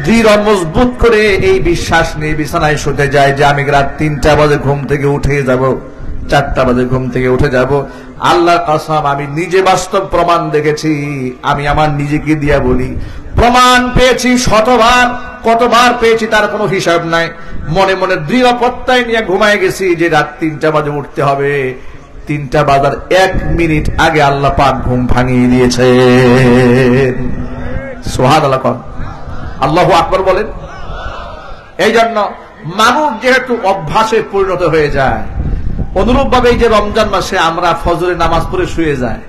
দৃঢ় মজবুত করে এই বিশ্বাস নিয়ে বিছানায় শুতে যায় যে আমি রাত 3টা বাজে ঘুম থেকে উঠে যাব, 4টা বাজে ঘুম থেকে উঠে যাব। আল্লাহর কসম, আমি নিজে বাস্তব প্রমাণ দেখেছি। আমি আমার নিজেকে দিয়া বলি, প্রমাণ পেয়েছি শতবার, কতবার পেয়েছি তার কোনো হিসাব নাই। মনে মনে দৃঢ় প্রত্যয় নিয়ে ঘুমায় গেছি যে রাত 3টা বাজে উঠতে হবে। 3টা বাজার 1 মিনিট আগে আল্লাহ পাক ঘুম ভাঙিয়ে দিয়েছে। সুবহানাল্লাহ, আল্লাহু আকবার বলেন। এই জন্য মানুষ যেহেতু অভ্যাসে পরিণত হয়ে যায়, অনুরূপ ভাবে যে রমজান মাসে আমরা ফজরের নামাজ পড়ে শুয়ে যায়,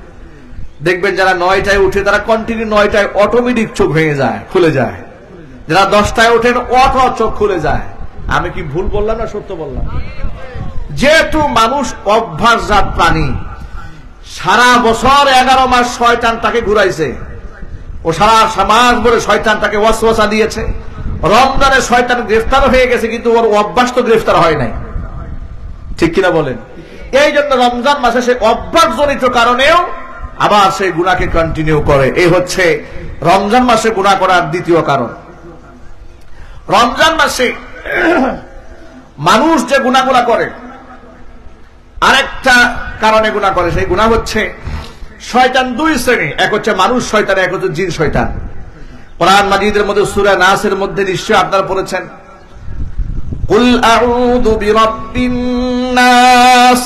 দেখবেন যারা 9টায় উঠে তারা কন্টিনিউ 9টায় অটোমেটিক চোখ ভেঙে যায়, খুলে যায়। যারা 10টায় ওঠেন অটো চোখ খুলে যায়। আমি কি ভুল বললাম না সত্য বললাম? যেহেতু মানুষ অভ্যাসজাত প্রাণী, সারা বছর 11 মাস শয়তান তাকে ঘুরাইছে, ও সারা মাস ধরে শয়তান তাকে ওয়াসওয়াসা দিয়েছে। রমজানে শয়তান গ্রেফতার হয়ে গেছে, কিন্তু ওর অভ্যাস তো গ্রেফতার হয় নাই, ঠিক কিনা বলেন? এই জন্য রমজান মাসে সে অভ্যাসজনিত কারণেও আবার সেই গুনাহকে কন্টিনিউ করে। এই হচ্ছে রমজান মাসে গুনাহ করার দ্বিতীয় কারণ। রমজান মাসে মানুষ যে গুনাহগুলো করে, আরেকটা কারণে গুনাহ করে। সেই গুনাহ হচ্ছে শয়তান 2 শ্রেণী, এক হচ্ছে মানুষ শয়তান, এক হচ্ছে জিন শয়তান। কোরআন মাজিদের মধ্যে সূরা নাসের মধ্যে নিশ্চয়ই আপনারা পড়েছেন, কুল আউযু বিরাব্বিন নাস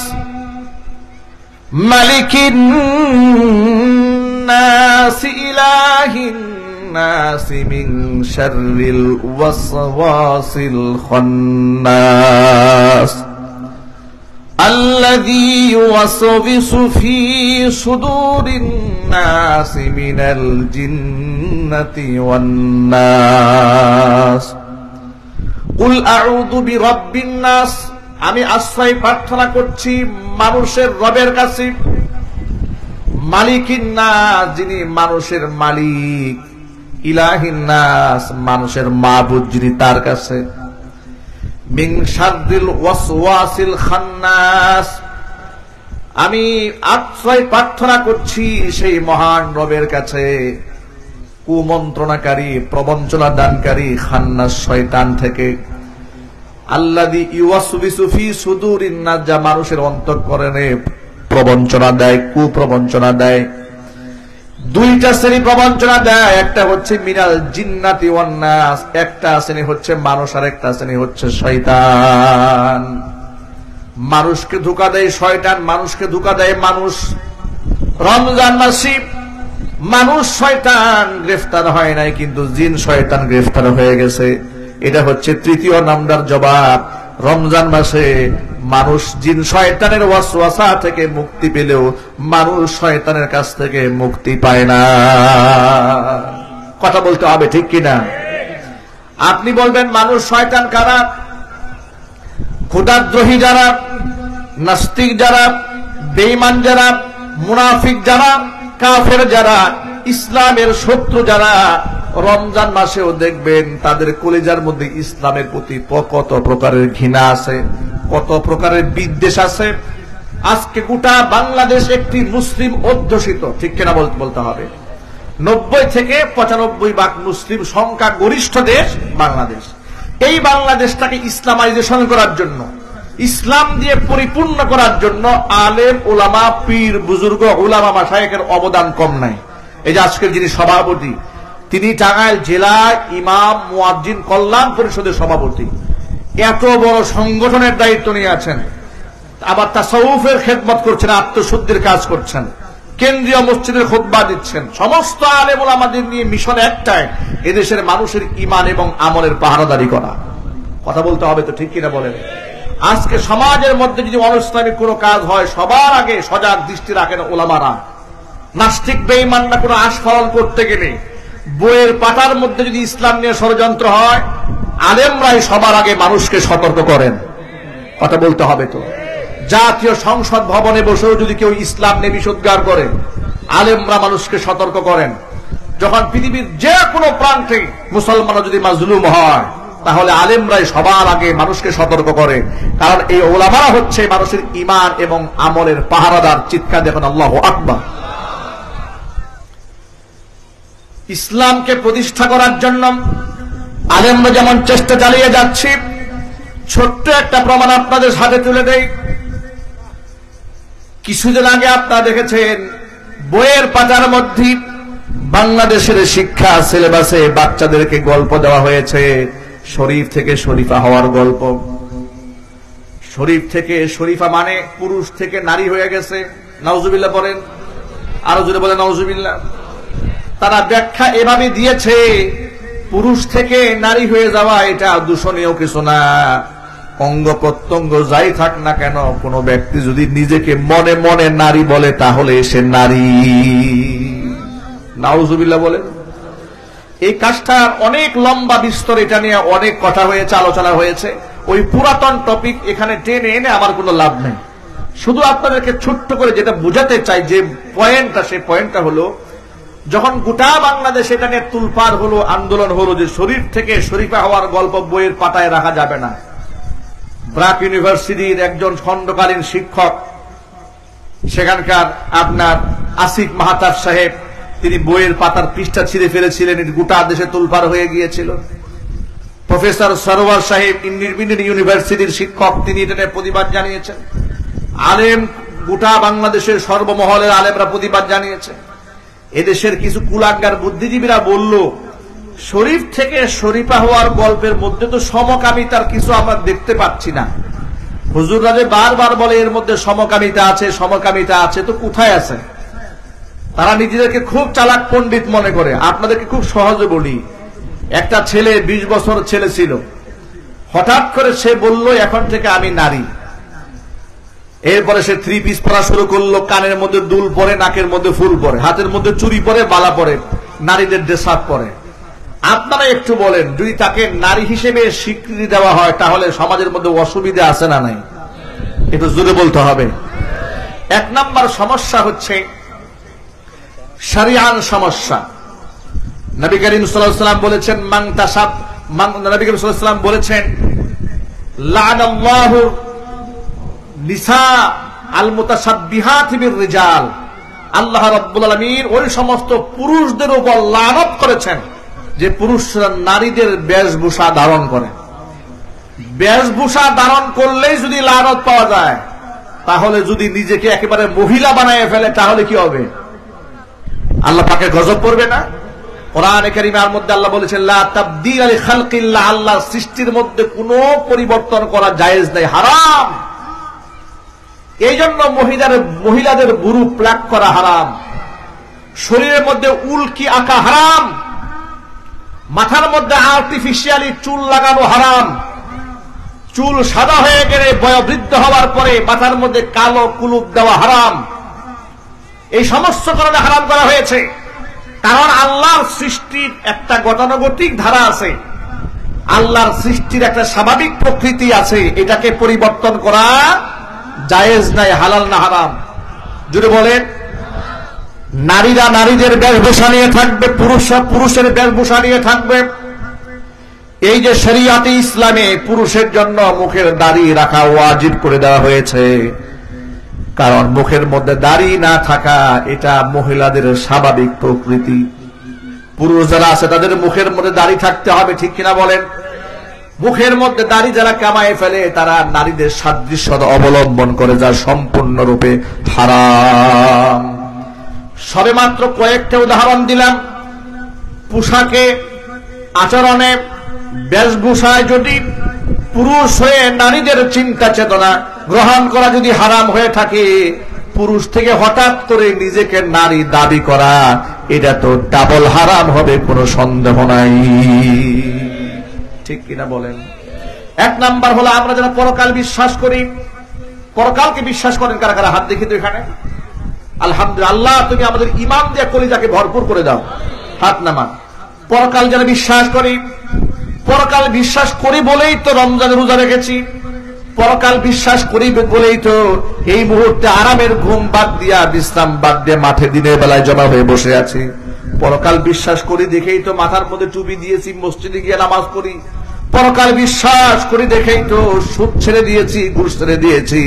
মালিকিন নাস ইলাহিন নাস মিন শাররিল ওয়াসওয়াসিল খান্নাস আল্লাযী ইউওয়াসওয়িসু ফী সুদুরিন নাস মিনাল জিন্নাতি ওয়ান নাস। কুল আউযু বিরাব্বিন নাস, আমি আশ্রয় প্রার্থনা করছি মানুষের রবের কাছে। মালিকিন নাস, যিনি মানুষের মালিক। ইলাহিন নাস, মানুষের মাবুদ যিনি, তার কাছে। মিন শাররিল ওয়াসওয়াসিল খান্নাস, আমি আশ্রয় প্রার্থনা করছি সেই মহান রবের কাছে, কুমন্ত্রণাকারী, প্রবঞ্চনা দানকারী খান্নাস শয়তান থেকে। আল্লাযী ইউওয়াসওয়িসু ফী সুদুরিন নাস, যা মানুষের অন্তঃকরণে প্রবঞ্চনা দেয়, কুপ্রবঞ্চনা দেয়। 2টা শ্রেণী প্রবঞ্চনা দেয়, একটা হচ্ছে মিনাল জিন্নাতি ওয়ান নাস, একটা শ্রেণী হচ্ছে মানুষ, আর একটা শ্রেণী হচ্ছে শয়তান। মানুষকে ধোঁকা দেয় শয়তান, মানুষকে ধোঁকা দেয় মানুষ। রমজান মাসে মানুষ শয়তান গ্রেফতার হয় নাই, কিন্তু জিন শয়তান গ্রেফতার হয়ে গেছে। এটা হচ্ছে 3য় নাম্বার জবাব। রমজান মাসে মানুষ জিন শয়তানের ওয়াসওয়াসা থেকে মুক্তি পেলেও মানুষ শয়তানের কাছ থেকে মুক্তি পায় না। কথা বলতে হবে, ঠিক কিনা? আপনি বলবেন মানুষ শয়তান কারা? খোদাদ্রোহী যারা, নাস্তিক যারা, বেঈমান যারা, মুনাফিক যারা, কাফের যারা, ইসলামের শত্রু যারা, রমজান মাসেও দেখবেন তাদের কলিজার মধ্যে ইসলামের প্রতি কত প্রকারের ঘৃণা আছে, কত প্রকারের বিদ্বেষ আছে। আজকে গোটা বাংলাদেশ একটি মুসলিম অধ্যুষিত, ঠিক কিনা বলতে হবে। 90 থেকে 95% মুসলিম সংখ্যা গরিষ্ঠ দেশ বাংলাদেশ। এই বাংলাদেশটাকে ইসলামাইজেশন করার জন্য, ইসলাম দিয়ে পরিপূর্ণ করার জন্য আলেম ওলামা, পীর বুজুর্গ, উলামা মাশায়েখের অবদান কম নাই। এই যে আজকের যিনি সভাপতি, তিনি টাঙ্গাইল জেলা ইমাম মুয়াজ্জিন কল্যাণ পরিষদের সভাপতি। এত বড় সংগঠনের দায়িত্ব নিয়ে আছেন, আবার তাসাউফের খেদমত করছেন, আত্মশুদ্ধির কাজ করছেন, কেন্দ্রীয় মসজিদের খুতবা দিচ্ছেন। সমস্ত আলেম ওলামাদের নিয়ে মিশন একটাই, এদেশের মানুষের ঈমান এবং আমলের পাহারাদারি করা। কথা বলতে হবে তো, ঠিক কিনা বলেন? আজকে সমাজের মধ্যে যদি অনিসলামিক কোনো কাজ হয়, সবার আগে সজাগ দৃষ্টি রাখেন ওলামারা। নাস্তিক বেঈমানরা কোনো আস্ফালন করতে গেলে, বইয়ের পাতার মধ্যে যদি ইসলাম নিয়ে ষড়যন্ত্র হয়, আলেমরাই সবার আগে মানুষকে সতর্ক করেন। কথা বলতে হবে তো। জাতীয় সংসদ ভবনে বসেও যদি কেউ ইসলাম নিয়ে বিষোদ্গার করে, আলেমরা মানুষকে সতর্ক করেন। যখন পৃথিবীর যে কোনো প্রান্তে মুসলমানরা যদি মাজলুম হয়, তাহলে আলেমরাই সবার আগে মানুষকে সতর্ক করে। কারণ এই ওলামারা হচ্ছে মানুষের ঈমান এবং আমলের পাহারাদার। চিৎকার দেখুন আল্লাহু আকবার। ইসলামকে প্রতিষ্ঠা করার জন্য আলেমরা যেমন চেষ্টা চালিয়ে যাচ্ছি, ছোট্ট একটা প্রমাণ আপনাদের সাথে তুলে দেই। কিছুদিন আগে আপনারা দেখেছেন বইয়ের পাতার মধ্যে বাংলাদেশের শিক্ষা সিলেবাসে বাচ্চাদেরকে গল্প দেওয়া হয়েছে শরীফ থেকে শরীফা হওয়ার গল্প। শরীফ থেকে শরীফা মানে পুরুষ থেকে নারী হয়ে গেছে। নাউজুবিল্লাহ বলেন, আরো জোরে বলেন নাউজুবিল্লাহ। তারা ব্যাখ্যা এভাবে দিয়েছে, পুরুষ থেকে নারী হয়ে যাওয়া এটা দূষণীয় কিছু না। অঙ্গ প্রত্যঙ্গ যাই থাক না কেন, কোন ব্যক্তি যদি নিজেকে মনে মনে নারী বলে তাহলে সে নারী। নাউজুবিল্লাহ বলেন। এই কাজটা অনেক লম্বা বিস্তর, এটা নিয়ে অনেক কথা হয়েছে, আলোচনা হয়েছে। ওই পুরাতন টপিক এখানে টেনে এনে আমার কোনো লাভ নেই। শুধু আপনাদেরকে ছোট্ট করে যেটা বুঝাতে চাই, যে পয়েন্টটা, সেই পয়েন্টটা হলো, যখন গোটা বাংলাদেশ এটা নিয়ে তুলপার হলো, আন্দোলন হলো যে শরীফ থেকে শরীফা হওয়ার গল্প বইয়ের পাতায় রাখা যাবে না। ব্র্যাক ইউনিভার্সিটির একজন খণ্ডকালীন শিক্ষক, সেখানকার আপনার আসিফ মাহাতাব সাহেব, তিনি বইয়ের পাতার পৃষ্ঠা ছিঁড়ে ফেলেছিলেন, গোটা দেশে তুলপার হয়ে গিয়েছিল। প্রফেসর সরোয়ার সাহেব ইন্ডিপেন্ডেন্ট ইউনিভার্সিটির শিক্ষক, তিনি এটা নিয়ে প্রতিবাদ জানিয়েছেন। আলেম, গোটা বাংলাদেশের সর্বমহলের আলেমরা প্রতিবাদ জানিয়েছে। এদেশের কিছু কুলাঙ্গার বুদ্ধিজীবীরা বলল, শরীফ থেকে শরীফা হওয়ার গল্পের মধ্যে তো সমকামিতার কিছু আমরা দেখতে পাচ্ছি না। হুজুররা যে বারবার বলে এর মধ্যে সমকামিতা আছে, সমকামিতা আছে, তো কোথায় আছে? তারা নিজেদেরকে খুব চালাক পণ্ডিত মনে করে। আপনাদেরকে খুব সহজে বলি, একটা ছেলে 20 বছর ছেলে ছিল, হঠাৎ করে সে বলল এখন থেকে আমি নারী। এরপরে সে 3 পিস পরা শুরু করলো, কানের মধ্যে দুল পরে, নাকের মধ্যে ফুল পরে, হাতের মধ্যে চুড়ি পরে, বালা পরে, নারীদের ড্রেস আপ পরে। আপনারা একটু বলেন, যদি তাকে নারী হিসেবে স্বীকৃতি দেওয়া হয় তাহলে সমাজের মধ্যে অসুবিধা আছে না নাই? একটু জোরে বলতে হবে। 1 নাম্বার সমস্যা হচ্ছে শরিয়ান সমস্যা। নবী করিম সাল্লাল্লাহু আলাইহি ওয়াসাল্লাম বলেছেন, নবী করিম সাল্লাল্লাহু আলাইহি ওয়াসাল্লাম বলেছেন, লা'নাল্লাহু নিসা আল মুতাশাব্বিহাতি বির রিজাল। আল্লাহ রাব্বুল আলামিন ওই সমস্ত পুরুষদের উপর লানত করেছেন যে পুরুষরা নারীদের বেশভূষা ধারণ করে। বেশভূষা ধারণ করলেই যদি লানত পাওয়া যায়, তাহলে যদি নিজেকে একেবারে মহিলা বানায় ফেলে তাহলে কি হবে? আল্লাহ পাকে গজব পড়বে না? কোরআনে কারীমের মধ্যে আল্লাহ বলেছেন, লা তাবদীলা লিখালকিল্লাহ, আল্লাহর সৃষ্টির মধ্যে কোনো পরিবর্তন করা জায়েজ নাই, হারাম। এই জন্য মহিলাদের বুরু প্লাক করা হারাম, শরীরের মধ্যে উল্কি আঁকা হারাম, মাথার মধ্যে আর্টিফিশিয়ালি চুল লাগানো হারাম, চুল সাদা হয়ে গেলে বয়োবৃদ্ধ হওয়ার পরে মাথার মধ্যে কালো কুলুপ দেওয়া হারাম। এই সমস্ত কারণে হারাম করা হয়েছে। কারণ আল্লাহর সৃষ্টির একটা গতানুগতিক ধারা আছে, আল্লাহর সৃষ্টির একটা স্বাভাবিক প্রকৃতি আছে, এটাকে পরিবর্তন করা জায়েজ নাই, হালাল না হারাম? যদি বলেন, নারীরা নারীদের বেশভূষা নিয়ে থাকবে, পুরুষরা পুরুষের বেশভূষা নিয়ে থাকবে। এই যে শরিয়াতে ইসলামে পুরুষের জন্য মুখের দাড়ি রাখা ওয়াজিব করে দেওয়া হয়েছে, কারণ মুখের মধ্যে দাড়ি না থাকা এটা মহিলাদের স্বাভাবিক প্রকৃতি। পুরুষ যারা আছে তাদের মুখের মধ্যে দাড়ি থাকতে হবে, ঠিক কিনা বলেন? মুখের মধ্যে দাড়ি যারা কামায় ফেলে তারা নারীদের সাদৃশ্য অবলম্বন করে, যা সম্পূর্ণরূপে হারাম। সবেমাত্র কয়েকটা উদাহরণ দিলাম। পোশাকে, আচরণে, বেশভূষায় যদি পুরুষ হয়ে নারীদের চিন্তা চেতনা গ্রহণ করা যদি হারাম হয়ে থাকে, পুরুষ থেকে হঠাৎ করে নিজেকে নারী দাবি করা, এটা তো ডাবল হারাম হবে, কোনো সন্দেহ নাই, ঠিক কিনা বলেন? 1 নাম্বার হলো, আমরা যারা পরকাল বিশ্বাস করি, পরকালকে বিশ্বাস করেন কারা কারা? হাত দেখি তো এখানে। আলহামদুলিল্লাহ, আল্লাহ তুমি আমাদের ঈমান দিয়ে কলিজাকে ভরপুর করে দাও, হাত নামান। পরকাল যারা বিশ্বাস করি, পরকাল বিশ্বাস করি বলেই তো রমজান রোজা রেখেছি, পরকাল বিশ্বাস করি বলেই তো এই মুহূর্তে আরামের ঘুম বাদ দিয়া, বিশ্রাম বাদ দিয়ে মাঠে দিনের বেলায় জমা হয়ে বসে আছি। পরকাল বিশ্বাস করি দেখেই তো মাথার মধ্যে টুপি দিয়েছি, মসজিদে গিয়ে নামাজ পড়ি। পরকাল বিশ্বাস করি দেখেই তো সুদ ছেড়ে দিয়েছি, ঘুষ ছেড়ে দিয়েছি।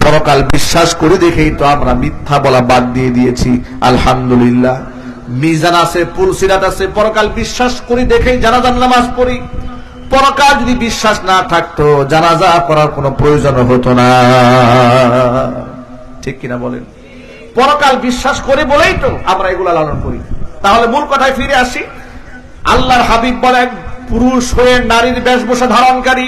পরকাল বিশ্বাস করি দেখেই তো আমরা মিথ্যা বলা বাদ দিয়ে দিয়েছি, আলহামদুলিল্লাহ। মিজান আছে, পুলসিরাত আছে, পরকাল বিশ্বাস করি দেখেই জানাজার নামাজ পড়ি। পরকাল যদি বিশ্বাস না থাকতো জানাজা করার কোনো প্রয়োজন হতো না, ঠিক কিনা বলেন? পরকাল বিশ্বাস করে বলেই তো আমরা এগুলা লালন করি। তাহলে মূল কথায় ফিরে আসি। আল্লাহর হাবিব বলেন, পুরুষ হয়ে নারীর বেশভূষা ধারণকারী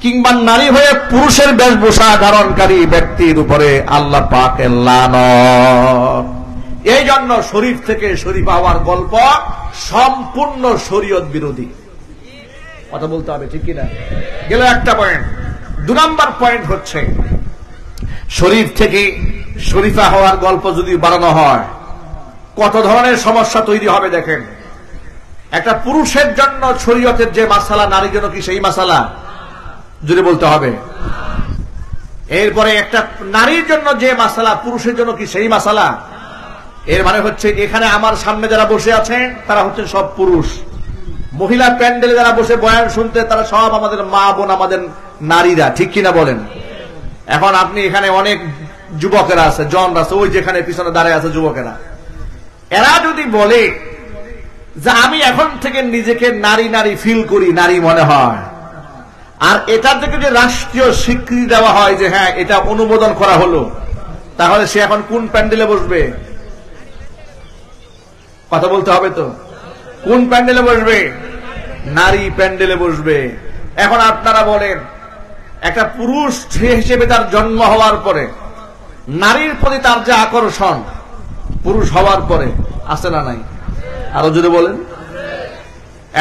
কিংবা নারী হয়ে পুরুষের বেশভূষা ধারণকারী ব্যক্তির উপরে আল্লাহ পাকের লানত। এই জন্য শরীফ থেকে শরীফ হওয়ার গল্প সম্পূর্ণ শরীয়ত বিরোধী। কথা বলতে হবে, ঠিক কিনা? গেল একটা পয়েন্ট। 2 নম্বর পয়েন্ট হচ্ছে, শরীফ থেকে শরীফা হওয়ার গল্প যদি বাড়ানো হয় কত ধরনের সমস্যা তৈরি হবে দেখেন। একটা পুরুষের জন্য শরীয়তের যে মাসালা, নারীর জন্য কি সেই মাসালা? যদি বলতে হবে। এরপরে একটা নারীর জন্য যে মাসালা, পুরুষের জন্য কি সেই মাসালা? এর মানে হচ্ছে এখানে আমার সামনে যারা বসে আছেন তারা হচ্ছেন সব পুরুষ। মহিলা প্যান্ডেলে যারা বসে বয়ান শুনতে তারা সব আমাদের মা বোন, আমাদের নারীরা, ঠিক কিনা বলেন? এখন আপনি এখানে অনেক যুবকেরা আছে, জন আছে, ওই যেখানে পিছনে দাঁড়ায় আছে যুবকেরা, এরা যদি বলে যে আমি এখন থেকে নিজেকে নারী নারী ফিল করি, নারী মনে হয়, আর এটা থেকে যে রাষ্ট্রীয় স্বীকৃতি দেওয়া হয় যে হ্যাঁ এটা অনুমোদন করা হলো, তাহলে সে এখন কোন প্যান্ডেলে বসবে? কথা বলতে হবে তো। কোন প্যান্ডেলে বসবে? নারী প্যান্ডেলে বসবে। এখন আপনারা বলেন, একটা পুরুষ হিসেবে তার জন্ম হওয়ার পরে নারীর প্রতি তার যে আকর্ষণ পুরুষ হওয়ার পরে আছে না নাই? আরো যদি বলেন।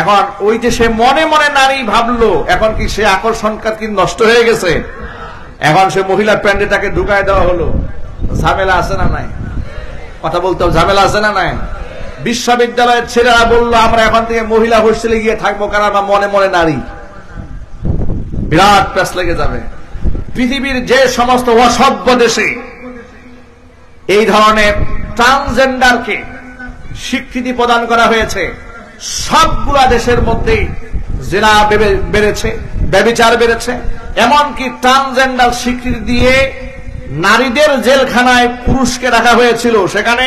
এখন ওই যে সে মনে মনে নারী ভাবলো, এখন কি সে আকর্ষণটা কি নষ্ট হয়ে গেছে? এখন সে মহিলা প্যান্ডেটাকে ঢুকায় দেওয়া হলো, ঝামেলা আছে না নাই? কথা বলতে হবে, ঝামেলা আছে না নাই? বিশ্ববিদ্যালয়ের ছেলেরা বললো আমরা এখন থেকে মহিলা হোস্টেলে গিয়ে থাকবো, কারণ আমরা মনে মনে নারী। বিরাট প্যাস লেগে যাবে। পৃথিবীর যে সমস্ত অসভ্য দেশে এই ধরনের ট্রান্সজেন্ডারকে স্বীকৃতি প্রদান করা হয়েছে, সবগুলা দেশের মধ্যে জিনা বেড়েছে, ব্যভিচার বেড়েছে। এমনকি ট্রান্সজেন্ডার স্বীকৃতি দিয়ে নারীদের জেলখানায় পুরুষকে রাখা হয়েছিল, সেখানে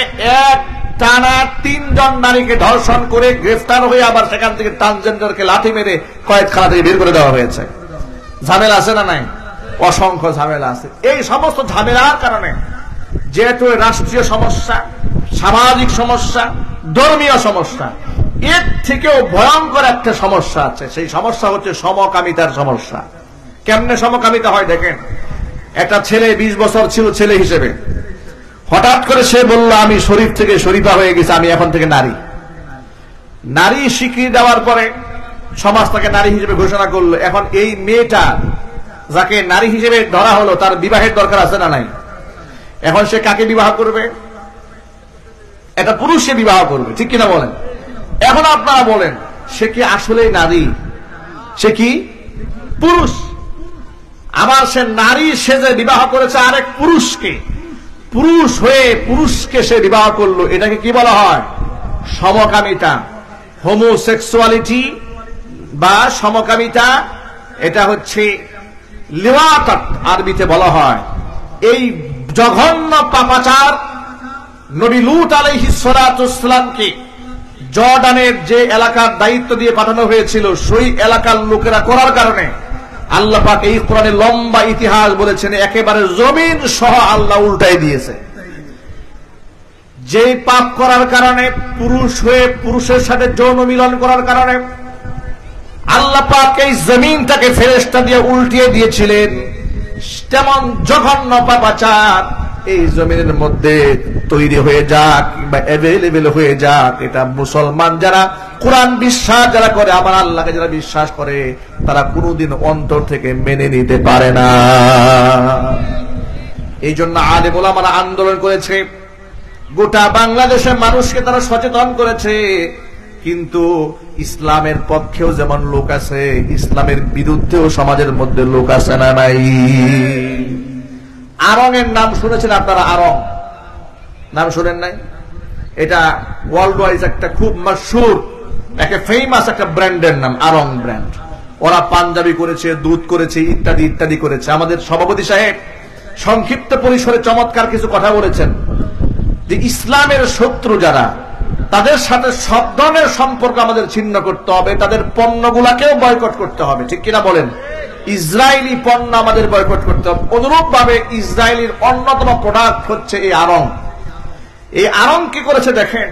এক টানা 3 জন নারীকে ধর্ষণ করে গ্রেফতার হয়ে আবার সেখান থেকে ট্রান্সজেন্ডারকে লাঠি মেরে কয়েকখানা থেকে বের করে দেওয়া হয়েছে। ঝামেলা আছে না নাই? অসংখ্য ঝামেলা আছে। এই সমস্ত ঝামেলার কারণে যেহেতু রাষ্ট্রীয় সমস্যা, সামাজিক সমস্যা, ধর্মীয় সমস্যা, এর থেকেও ভয়ঙ্কর একটা সমস্যা আছে। সেই সমস্যা হচ্ছে সমকামিতার সমস্যা। কেমনে সমকামিতা হয় দেখেন। একটা ছেলে 20 বছর ছিল ছেলে হিসেবে, হঠাৎ করে সে বলল আমি শরীফ থেকে শরীফা হয়ে গেছি, আমি এখন থেকে নারী। নারী স্বীকৃতি দেওয়ার পরে সমাজ তাকে নারী হিসেবে ঘোষণা করলো। এখন এই মেয়েটা যাকে নারী হিসেবে ধরা হলো তার বিবাহের দরকার আছে না নাই? এখন সে কাকে বিবাহ করবে? একটা পুরুষে বিবাহ করবে, ঠিক কিনা বলেন? এখন আপনারা বলেন, সে কি আসলে নারী? সে কি পুরুষ? আবার সে নারী সেজে বিবাহ করেছে আরেক পুরুষকে, পুরুষ হয়ে পুরুষকে সে বিবাহ করলো। এটাকে কি বলা হয়? সমকামিতা, হোমোসেক্সুয়ালিটি বা সমকামিতা। এটা হচ্ছে লিওয়াতাত আরবিতে বলা হয়। এই জঘন্য পাপাচার নবী লূত আলাইহিস সালাতু ওয়াস সালামকে জর্ডানের যে এলাকার দায়িত্ব দিয়ে পাঠানো হয়েছিল, সেই এলাকার লোকেরা করার কারণে আল্লাহ পাক এই কোরআনে লম্বা ইতিহাস বলেছেন, একেবারে জমিন সহ আল্লাহ উল্টাই দিয়েছে। যে পাপ করার কারণে, পুরুষ হয়ে পুরুষের সাথে যৌন মিলন করার কারণে আল্লাহ পাক এই জমিনটাকে ফেরেশতা দিয়ে উল্টিয়ে দিয়েছিলেন, তেমন জঘন্য পাপাচার এই জমিনের মধ্যে তৈরি হয়ে যাক বা অ্যাভেলেবেল হয়ে যাক, এটা মুসলমান যারা কোরআন বিশ্বাস যারা করে, আমার আল্লাহকে যারা বিশ্বাস করে, তারা কোনোদিন অন্তর থেকে মেনে নিতে পারে না। এই জন্য আলেম ওলামারা আন্দোলন করেছে, গোটা বাংলাদেশের মানুষকে তারা সচেতন করেছে। কিন্তু ইসলামের পক্ষেও যেমন লোক আছে, ইসলামের বিরুদ্ধেও সমাজের মধ্যে লোক আছে না নাই? আরং-এর নাম শুনেছেন আপনারা? আরং নাম শুনেন নাই? এটা ওয়ার্ল্ড ওয়াইজ একটা খুব মশহুর, একটা ফেমাস একটা ব্র্যান্ডের নাম, আরং ব্র্যান্ড। ওরা পাঞ্জাবি করেছে, দুধ করেছে, ইত্যাদি ইত্যাদি করেছে। আমাদের সভাপতি সাহেব সংক্ষিপ্ত পরিসরে চমৎকার কিছু কথা বলেছেন যে ইসলামের শত্রু যারা, তাদের সাথে সব ধরনের সম্পর্ক আমাদের ছিন্ন করতে হবে, তাদের পণ্যগুলাকেও বয়কট করতে হবে, ঠিক কিনা বলেন? ইসরায়েলি পণ্য আমাদের বয়কট করতে হবে। অনুরূপ ভাবে ইসরায়েলের অন্যতম প্রোডাক্ট হচ্ছে এই আড়ং। এই আড়ং কি করেছে দেখেন,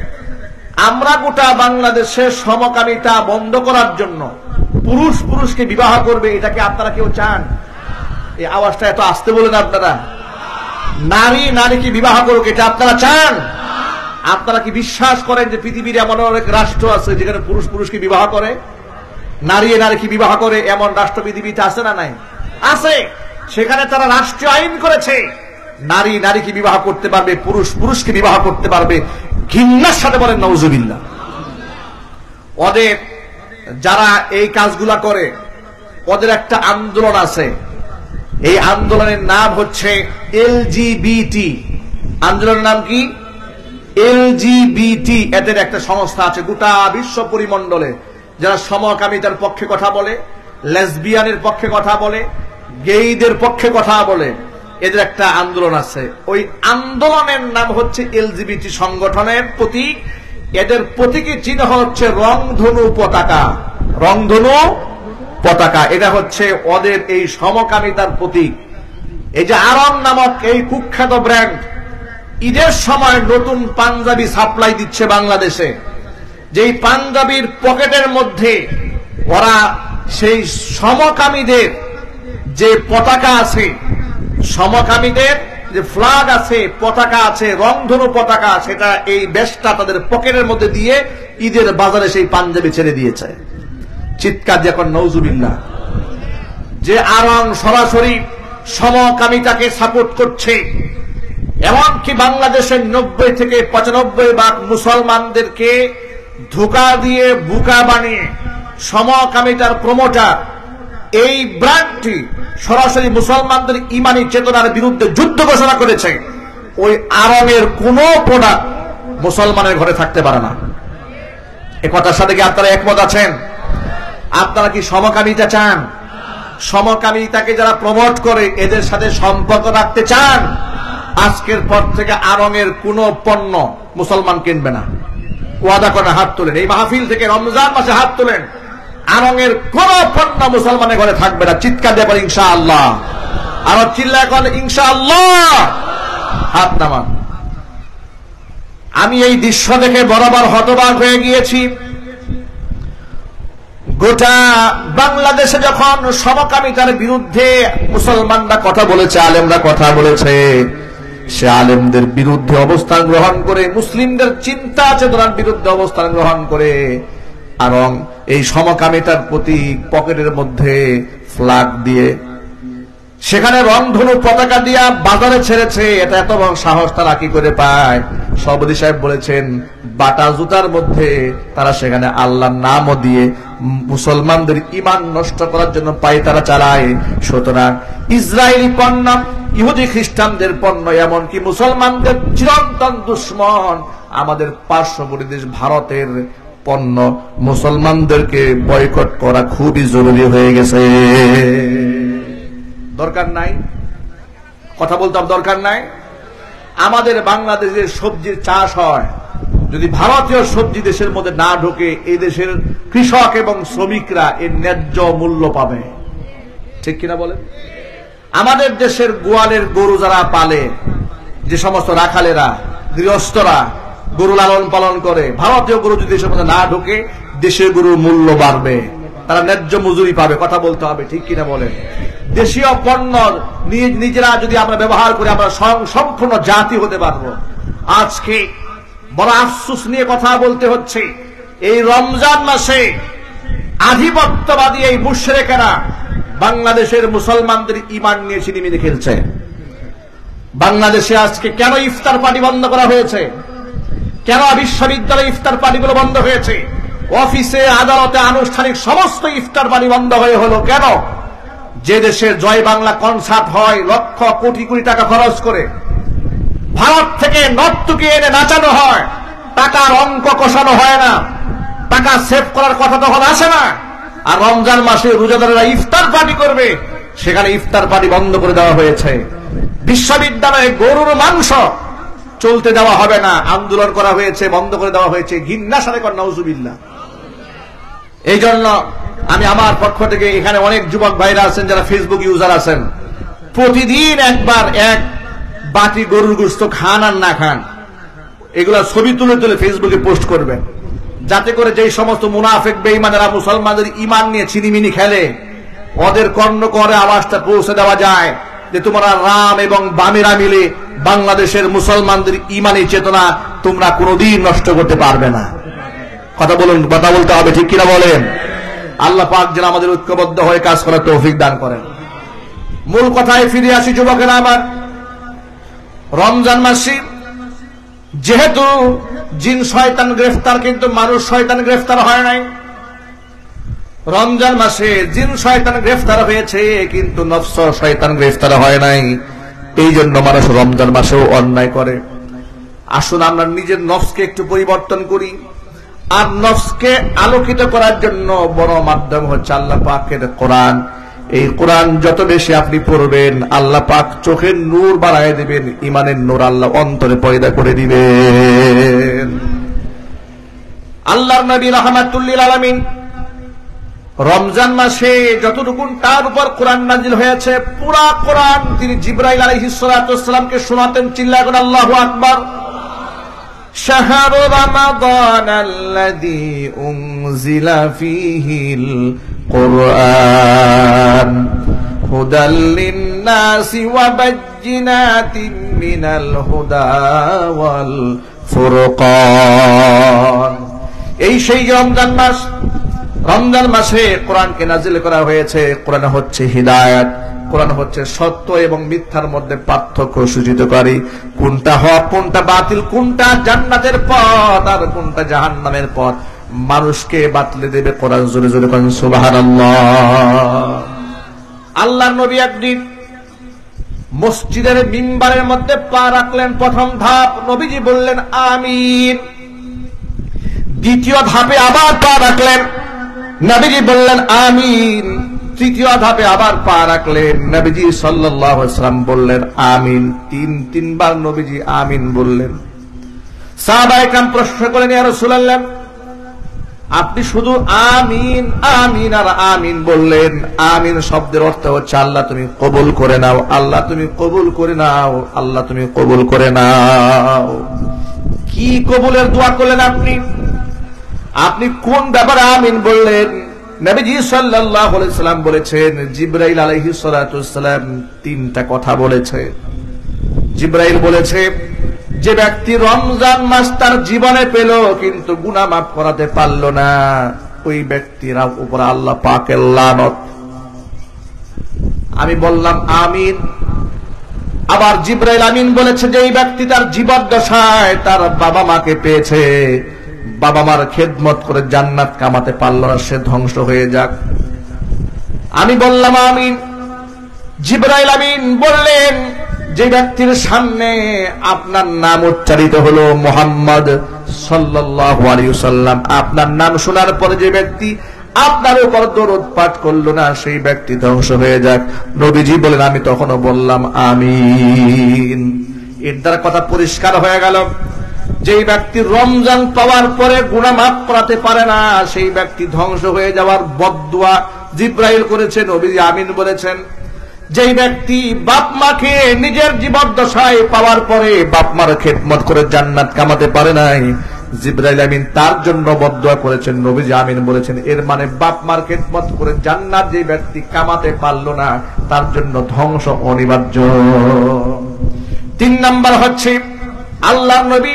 আমরা গোটা বাংলাদেশে সমকামিতা বন্ধ করার জন্য পুরুষ পুরুষকে বিবাহ করবে, এটাকে আপনারা কেউ চান? এই আওয়াজটা এত আসতে বলেন আপনারা। নারী নারীকে বিবাহ করুক, এটা আপনারা চান? আপনারা কি বিশ্বাস করেন যে পৃথিবীর এমন অনেক রাষ্ট্র আছে যেখানে পুরুষ পুরুষকে বিবাহ করে, নারী নারীকে বিবাহ করে? এমন রাষ্ট্র পৃথিবীতে আছে না নাই? আছে। সেখানে তারা রাষ্ট্রীয় আইন করেছে, নারী নারীকে বিবাহ করতে পারবে, পুরুষ পুরুষকে বিবাহ করতে পারবে। ঘৃণার সাথে বলেন নাউজুবিল্লাহ। ওদের যারা এই কাজগুলা করে, ওদের একটা আন্দোলন আছে। এই আন্দোলনের নাম হচ্ছে এলজিবিটি। আন্দোলনের নাম কি? এলজিবিটি। এদের একটা সংস্থা আছে গোটা বিশ্ব পরিমণ্ডলে, যারা সমকামিতার পক্ষে কথা বলে, লেসবিয়ানের পক্ষে কথা বলে, গেইদের পক্ষে কথা বলে। এদের একটা আন্দোলন আছে। ওই আন্দোলনের নাম হচ্ছে এলজিবিটি সংগঠনের প্রতীক। এদের প্রতীকী চিহ্ন হচ্ছে রংধনু পতাকা। রংধনু পতাকা, এটা হচ্ছে ওদের এই সমকামিতার প্রতীক। এই যে আড়ং নামক এই কুখ্যাত ব্র্যান্ড ঈদের সময় নতুন পাঞ্জাবি সাপ্লাই দিচ্ছে বাংলাদেশে। যেই পাঞ্জাবির পকেটের মধ্যে ওরা সেই সমকামীদের যে পতাকা আছে, সমকামীদের যে ফ্ল্যাগ আছে, পতাকা আছে, রংধনু পতাকা, সেটা এই বেশটা তাদের পকেটের মধ্যে দিয়ে ঈদের বাজারে সেই পাঞ্জাবি ছেড়ে দিয়েছে। চিৎকার দিয়ে এখন নাউজুবিল্লাহ। যে আড়ং সরাসরি সমকামিতাকে সাপোর্ট করছে, এমনকি বাংলাদেশের 90 থেকে 95% মুসলমানদেরকে ধোঁকা দিয়ে বোকা বানিয়ে সমকামিতার প্রমোটার। এই ব্র্যান্ডটি সরাসরি মুসলমানদের ইমানি চেতনার বিরুদ্ধে যুদ্ধ ঘোষণা করেছে। ওই আড়ংয়ের কোন প্রোডাক্ট মুসলমানের ঘরে থাকতে পারে না। এ কথার সাথে কি আপনারা একমত আছেন? আপনারা কি সমকামিতা চান? সমকামিতাকে যারা প্রমোট করে এদের সাথে সম্পর্ক রাখতে চান? আজকের পর থেকে আড়ংয়ের কোন পণ্য মুসলমান কিনবে না। ওয়াদা করে হাত তোলেন, এই মাহফিল থেকে রমজান মাসে হাত তোলেন, আড়ংয়ের কোন পণ্য মুসলমানের ঘরে থাকবে না। চিৎকার দিয়ে বলেন ইনশাআল্লাহ। আরো চিল্লায় বলেন ইনশাআল্লাহ। হাত নামান। আমি এই দৃশ্য দেখে বরাবর হতবাক হয়ে গিয়েছি। গোটা বাংলাদেশে যখন সমকামিতার বিরুদ্ধে মুসলমানরা কথা বলেছে, আলেমরা কথা বলেছে, সে আলেমদের বিরুদ্ধে অবস্থান গ্রহণ করে, মুসলিমদের চিন্তা চেতনার বিরুদ্ধে অবস্থান গ্রহণ করে এবং এই সমকামিতার প্রতি পকেটের মধ্যে ফ্ল্যাগ দিয়ে সেখানে রংধনু পতাকা দিয়া বাজারে ছেড়েছে। এটা এত বড় সাহস তারা কি করে পায়? সভাপতি সাহেব বলেছেন বাটা জুতার মধ্যে তারা সেখানে আল্লাহর নামও দিয়ে মুসলমানদের ঈমান নষ্ট করার জন্য পায় তারা চালায়। সুতরাং ইসরায়েলি পণ্য, ইহুদি খ্রিস্টানদের পণ্য, এমনকি মুসলমানদের চিরন্তন দুশ্মন আমাদের পার্শ্ববর্তী দেশ ভারতের পণ্য মুসলমানদেরকে বয়কট করা খুবই জরুরি হয়ে গেছে। দরকার নাই কথা বলতাম, দরকার নাই। আমাদের বাংলাদেশের সবজির চাষ হয়, যদি ভারতীয় সবজি দেশের মধ্যে না ঢোকে এই দেশের কৃষক এবং শ্রমিকরা এর ন্যায্য মূল্য পাবে, ঠিক কিনা বলেন? আমাদের দেশের গোয়ালের গরু যারা পালে, যে সমস্ত রাখালেরা গৃহস্থরা গরু লালন পালন করে, ভারতীয় গরু যদি দেশের মধ্যে না ঢোকে দেশের গরুর মূল্য বাড়বে, তারা ন্যায্য মজুরি পাবে। কথা বলতে হবে, ঠিক কিনা বলেন? দেশীয় পণ্য নিজেরা যদি আমরা ব্যবহার করি আমরা সম্পূর্ণ জাতি হতে পারবো। আজকে বড় আফসোস নিয়ে কথা বলতে হচ্ছে, এই রমজান মাসে আধিপত্যবাদী এই মুশরিকেরা বাংলাদেশের মুসলমানদের ঈমান নিয়ে ছিনিমিনি খেলছে। বাংলাদেশে আজকে কেন ইফতার পার্টি বন্ধ করা হয়েছে? কেন বিশ্ববিদ্যালয়ে ইফতার পার্টিগুলো বন্ধ হয়েছে? অফিসে আদালতে আনুষ্ঠানিক সমস্ত ইফতার পার্টি বন্ধ হয়ে হলো কেন? যে দেশের জয় বাংলা কনসার্ট হয় লক্ষ কোটি কোটি টাকা খরচ করে, ভারত থেকে নর্তকী এনে নাচানো হয়, টাকার অঙ্ক কষানো হয় না, টাকা সেভ করার কথা তখন আসে না। আর রমজান মাসে রোজাদারেরা ইফতার পার্টি করবে, সেখানে ইফতার পার্টি বন্ধ করে দেওয়া হয়েছে। বিশ্ববিদ্যালয়ে গরুর মাংস চলতে দেওয়া হবে না, আন্দোলন করা হয়েছে, বন্ধ করে দেওয়া হয়েছে। ঘৃণার সাথে কর নাউজুবিল্লাহ। এই জন্য আমি আমার পক্ষ থেকে, এখানে অনেক যুবক ভাইরা আছেন যারা ফেসবুক ইউজার আছেন, প্রতিদিন একবার এক বাটি গরুর গোশত খান আর না খান, এগুলা ছবি তুলে তুলে ফেসবুকে পোস্ট করবেন, যাতে করে যেই সমস্ত মুনাফিক বেঈমানেরা মুসলমানদের ঈমান নিয়ে ছিনিমিনি খেলে, ওদের কর্ণকরে আওয়াজটা পৌঁছে দেওয়া যায় যে তোমরা রাম এবং বামেরা মিলে বাংলাদেশের মুসলমানদের ঈমানি চেতনা তোমরা কোনোদিন নষ্ট করতে পারবে না। কথা বলুন, কথা বলতে হবে, ঠিক কিনা বলেন? আল্লাহ পাক যেন আমাদের ঐক্যবদ্ধ হয়ে কাজ করার তৌফিক দান করেন। মূল কথায় ফিরে আসি যুবকেরা আমার। রমজান মাসে যেহেতু জিন শয়তান গ্রেফতার, কিন্তু মানুষ শয়তান গ্রেফতার হয় নাই। রমজান মাসে জিন শয়তান গ্রেফতার হয়েছে, কিন্তু নফস শয়তান গ্রেফতার হয় নাই। এই জন্য মানুষ রমজান মাসেও অন্যায় করে। আসুন আমরা নিজের নফসকে একটু পরিবর্তন করি, আর নফসকে আলোকিত করার জন্য বড় মাধ্যম হচ্ছে আল্লাহ পাকের কোরআন। এই কোরআন যত বেশি আপনি পড়বেন, আল্লাহ পাক চোখের নূর বাড়ায় দিবেন, ইমানের নূর আল্লাহ অন্তরে পয়দা করে দিবেন। আল্লাহর নবী রাহমাতুল লিল আলামিন রমজান মাসে যতটুকু তার উপর কোরআন নাজিল হয়েছে, পুরা কোরআন তিনি জিবরাইল আলাইহিস সালাতু ওয়াস সালামকে শোনাতেন। চিল্লায় বলেন আল্লাহু আকবার। শাহরু রমাদান আল্লাযী উনজিলা ফীহিল কুরআন হুদাল লিন-নাসি ওয়া বায়্যিনাতিন মিনাল হুদা ওয়াল ফুরকান। এই সেই রমজান মাস, রমজান মাসে কোরআনকে নাজিল করা হয়েছে। কোরআন হচ্ছে হিদায়াত, কোরআন হচ্ছে সত্য এবং মিথ্যার মধ্যে পার্থক্য সূচিতকারী। কোনটা হক, কোনটা বাতিল, কোনটা জান্নাতের পথ আর কোনটা জাহান্নামের পথ মানুষকে বাতলে দেবে কোরআন। জোরে জোরে বলেন সুবহানাল্লাহ। আল্লাহর নবী একদিন মসজিদের মিম্বারের মধ্যে পা রাখলেন। প্রথম ধাপ নবীজি বললেন আমিন। দ্বিতীয় ধাপে আবার পা রাখলেন, নবীজি বললেন আমিন। তৃতীয় ধাপে আবার পা রাখলেন, নবীজি সাল্লাল্লাহু আলাইহি ওয়াসাল্লাম বললেন আমিন। তিনবার নবীজি আমিন বললেন। সাহাবায়ে কেরাম প্রশ্ন করলেন, ইয়া রাসূলুল্লাহ, আপনি শুধু আমিন আমিন আর আমিন বললেন। আমিন শব্দের অর্থ হচ্ছে আল্লাহ তুমি কবুল করে নাও, আল্লাহ তুমি কবুল করে নাও, আল্লাহ তুমি কবুল করে নাও। কি কবুলের দোয়া করলেন আপনি? আপনি কোন ব্যাপারে আমিন বললেন? নবীজি সাল্লাল্লাহু আলাইহি সাল্লাম বলেছেন, জিবরাইল আলাইহিস সালাতু ওয়াস সালাম তিনটা কথা বলেছে। জিবরাইল বলেছে, যে ব্যক্তি রমজান মাস তার জীবনে পেল কিন্তু গুনাহ মাফ করাতে পারল না, ওই ব্যক্তির উপর আল্লাহ পাকের লানত। আমি বললাম আমিন। আবার জিবরাইল আমিন বলেছে, যে এই ব্যক্তি তার জীবদ্দশায় তার বাবা মাকে পেয়েছে, বাবা মার খেদমত করে জান্নাত কামাতে পারল না, সে ধ্বংস হয়ে যাক। আমি বললাম আমিন। জিবরাইল আমিন বললেন, যে ব্যক্তির সামনে আপনার নাম উচ্চারিত হলো মুহাম্মদ সাল্লাল্লাহু আলাইহি ওয়াসাল্লাম, আপনার নাম শোনার পরে যে ব্যক্তি আপনার উপর দরুদ পাঠ করলো না, সেই ব্যক্তি ধ্বংস হয়ে যাক। নবীজি বলেন, আমি তখনও বললাম আমিন। এর দ্বারা কথা পরিষ্কার হয়ে গেল, যেই ব্যক্তি রমজান পাওয়ার পরে গুনাহ মাফ করাতে পারে না, সেই ব্যক্তি ধ্বংস হয়ে যাওয়ার বদদুয়া জিবরাইল করেছেন, নবীজি আমিন বলেছেন। যেই ব্যক্তি বাপ মাকে নিজের জীবদ্দশায় পাওয়ার পরে বাপ মার খেদমত করে জান্নাত কামাতে পারে নাই, জিবরাইল আমিন তার জন্য বদদুয়া করেছেন, নবীজি আমিন বলেছেন। এর মানে বাপ মার খেদমত করে জান্নাত যে ব্যক্তি কামাতে পারলো না, তার জন্য ধ্বংস অনিবার্য। 3 নাম্বার হচ্ছে আল্লাহর নবী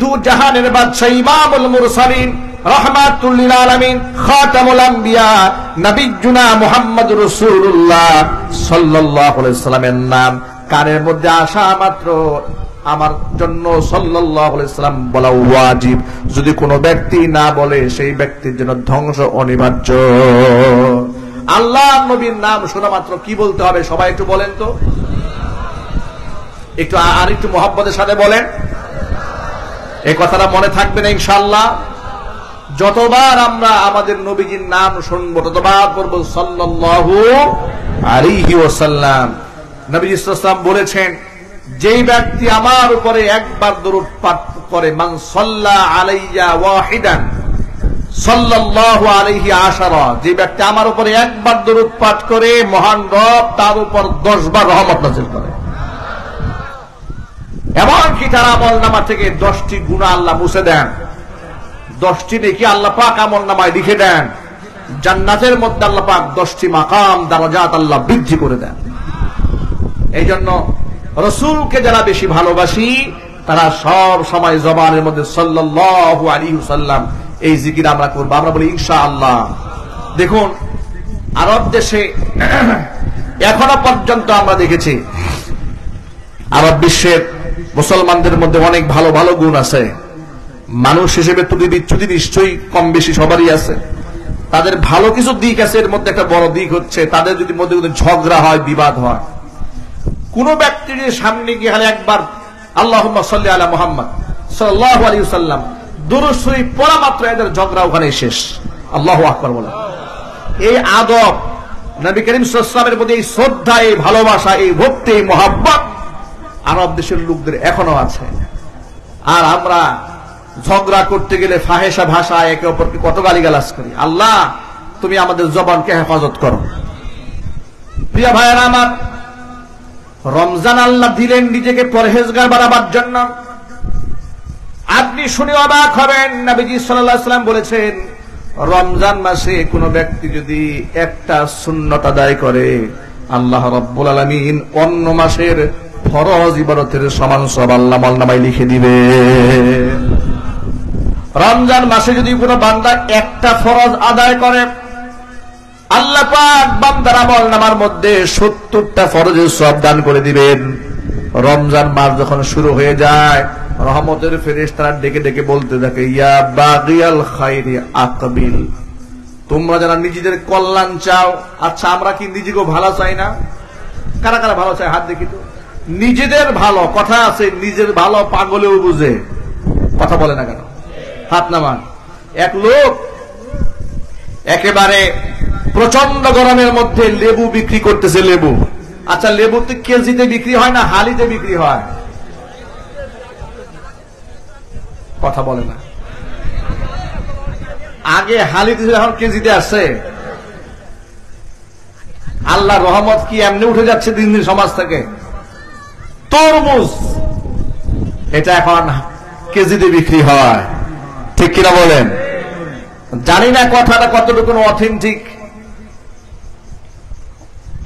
দু জাহানের বাদশা, ইমামুল মুরসালিন, রাহমাতুল লিল আলামিন, খাতামুল আম্বিয়া, নবিয়ুনা মুহাম্মদুর রাসূলুল্লাহ সাল্লাল্লাহু আলাইহি সাল্লামের নাম কানের মধ্যে আসা মাত্র আমার জন্য সাল্লাল্লাহু আলাইহি সাল্লাম বলা ওয়াজিব। যদি কোনো ব্যক্তি না বলে, সেই ব্যক্তির জন্য ধ্বংস অনিবার্য। আল্লাহর নবীর নাম শোনা মাত্র কি বলতে হবে? সবাই একটু বলেন তো, একটু আর একটু মুহাব্বতের সাথে বলেন। এই কথাটা মনে থাকবে না ইনশাআল্লাহ। যতবার আমরা আমাদের নবীজির নাম শুনবো, ততবার বলবো সাল্লাল্লাহু আলাইহি ওয়াসাল্লাম। নবী সাল্লাল্লাহু আলাইহি ওয়াসাল্লাম বলেছেন, যেই ব্যক্তি আমার উপরে একবার দরুদ পাঠ করে, মান সাল্লা আলাইয়া ওয়াহিদান সাল্লাল্লাহু আলাইহি আশারা, যে ব্যক্তি আমার উপরে একবার দরুদ পাঠ করে মহান রব তার উপর 10 বার রহমত নাযিল করে। এমনকি তার আমলনামা থেকে 10টি গুনাহ আল্লাহ মুছে দেন, 10টি নেকি আল্লাহ পাক আমলনামায় লিখে দেন। জান্নাতের মধ্যে আল্লাহ পাক 10টি মাকাম দারাজাত আল্লাহ বৃদ্ধি করে দেন। এই জন্য রাসূলকে যারা বেশি ভালোবাসি তারা সব সময় জবানের মধ্যে সাল্লাল্লাহু আলাইহি ওয়াসাল্লাম এই জিকির আমরা করব, আমরা বলি ইনশাআল্লাহ। দেখুন আরব দেশে এখনো পর্যন্ত আমরা দেখেছি আরব বিশ্বের মুসলমানদের মধ্যে অনেক ভালো ভালো গুণ আছে। মানুষ হিসেবে ত্রুটি বিচ্যুতি নিশ্চয়ই কম বেশি সবারই আছে। তাদের ভালো কিছু দিক আছে, এর মধ্যে একটা বড় দিক হচ্ছে তাদের যদি মধ্যে ঝগড়া হয়, বিবাদ হয়, কোন ব্যক্তির সামনে গিয়ে হলে একবার আল্লাহুম্মা সাল্লি আলা মুহাম্মদ সাল্লাল্লাহু আলাইহি ওয়াসাল্লাম দুরূদ শরীফ পড়া মাত্র এদের ঝগড়া ওখানে শেষ। আল্লাহু আকবার বলে। এই আদব নবী করিম সাল্লাল্লাহু আলাইহি ওয়াসাল্লামের প্রতি এই শ্রদ্ধা, এই ভালোবাসা, এই ভক্তি, এই মহব্বত আরব দেশের লোকদের এখনো আছে। আর আমরা ঝগড়া করতে গেলে ফাহেসা ভাষা, একে অপরকে কত গালিগালাজ করি। আল্লাহ তুমি আমাদের জবানকে হেফাজত করো। প্রিয় ভাইয়েরা আমার, রমজান আল্লাহ দিলেন নিজেকে পরহেজগার বানাবার জন্য। আপনি শুনে অবাক হবেন, নবীজি সাল্লাল্লাহু আলাইহি ওয়াসাল্লাম বলেছেন রমজান মাসে কোন ব্যক্তি যদি একটা সুন্নাত আদায় করে আল্লাহ রাব্বুল আলামিন অন্য মাসের ফরজ ইবাদতের সমান সওয়াব আল্লাহ আমলনামায় লিখে দিবে। রমজান মাসে যদি কোন বান্দা একটা ফরজ আদায় করে আল্লাহ পাক বান্দার আমলনামার মধ্যে 70টা ফরজের সওয়াব দান করে দিবেন। রমজান মাস যখন শুরু হয়ে যায় রহমতের ফেরেশতারা ডেকে ডেকে বলতে থাকে, ইয়া বাগিয়াল খাইরি আকবিল, তোমরা যারা নিজেদের কল্যাণ চাও। আচ্ছা আমরা কি নিজেকেও ভালো চাই না? কারা কারা ভালো চায় হাত দেখি তো। নিজেদের ভালো, কথা আছে নিজের ভালো পাগলেও বুঝে, কথা বলে না কেন? হাত নামান। এক লোক একেবারে প্রচন্ড গরমের মধ্যে লেবু বিক্রি করতেছে। লেবু, আচ্ছা লেবু তো কেজিতে বিক্রি হয় না হালিতে বিক্রি হয়? কথা বলে না। আগে হালিতে এখন কেজিতে আসছে। আল্লাহ রহমত কি এমনি উঠে যাচ্ছে দিন দিন সমাজ থেকে। তরমুজ এটা এখন কেজিতে বিক্রি হয়, ঠিক কিনা বলেন? জানি না কথাটা কতটুকু অথেন্টিক।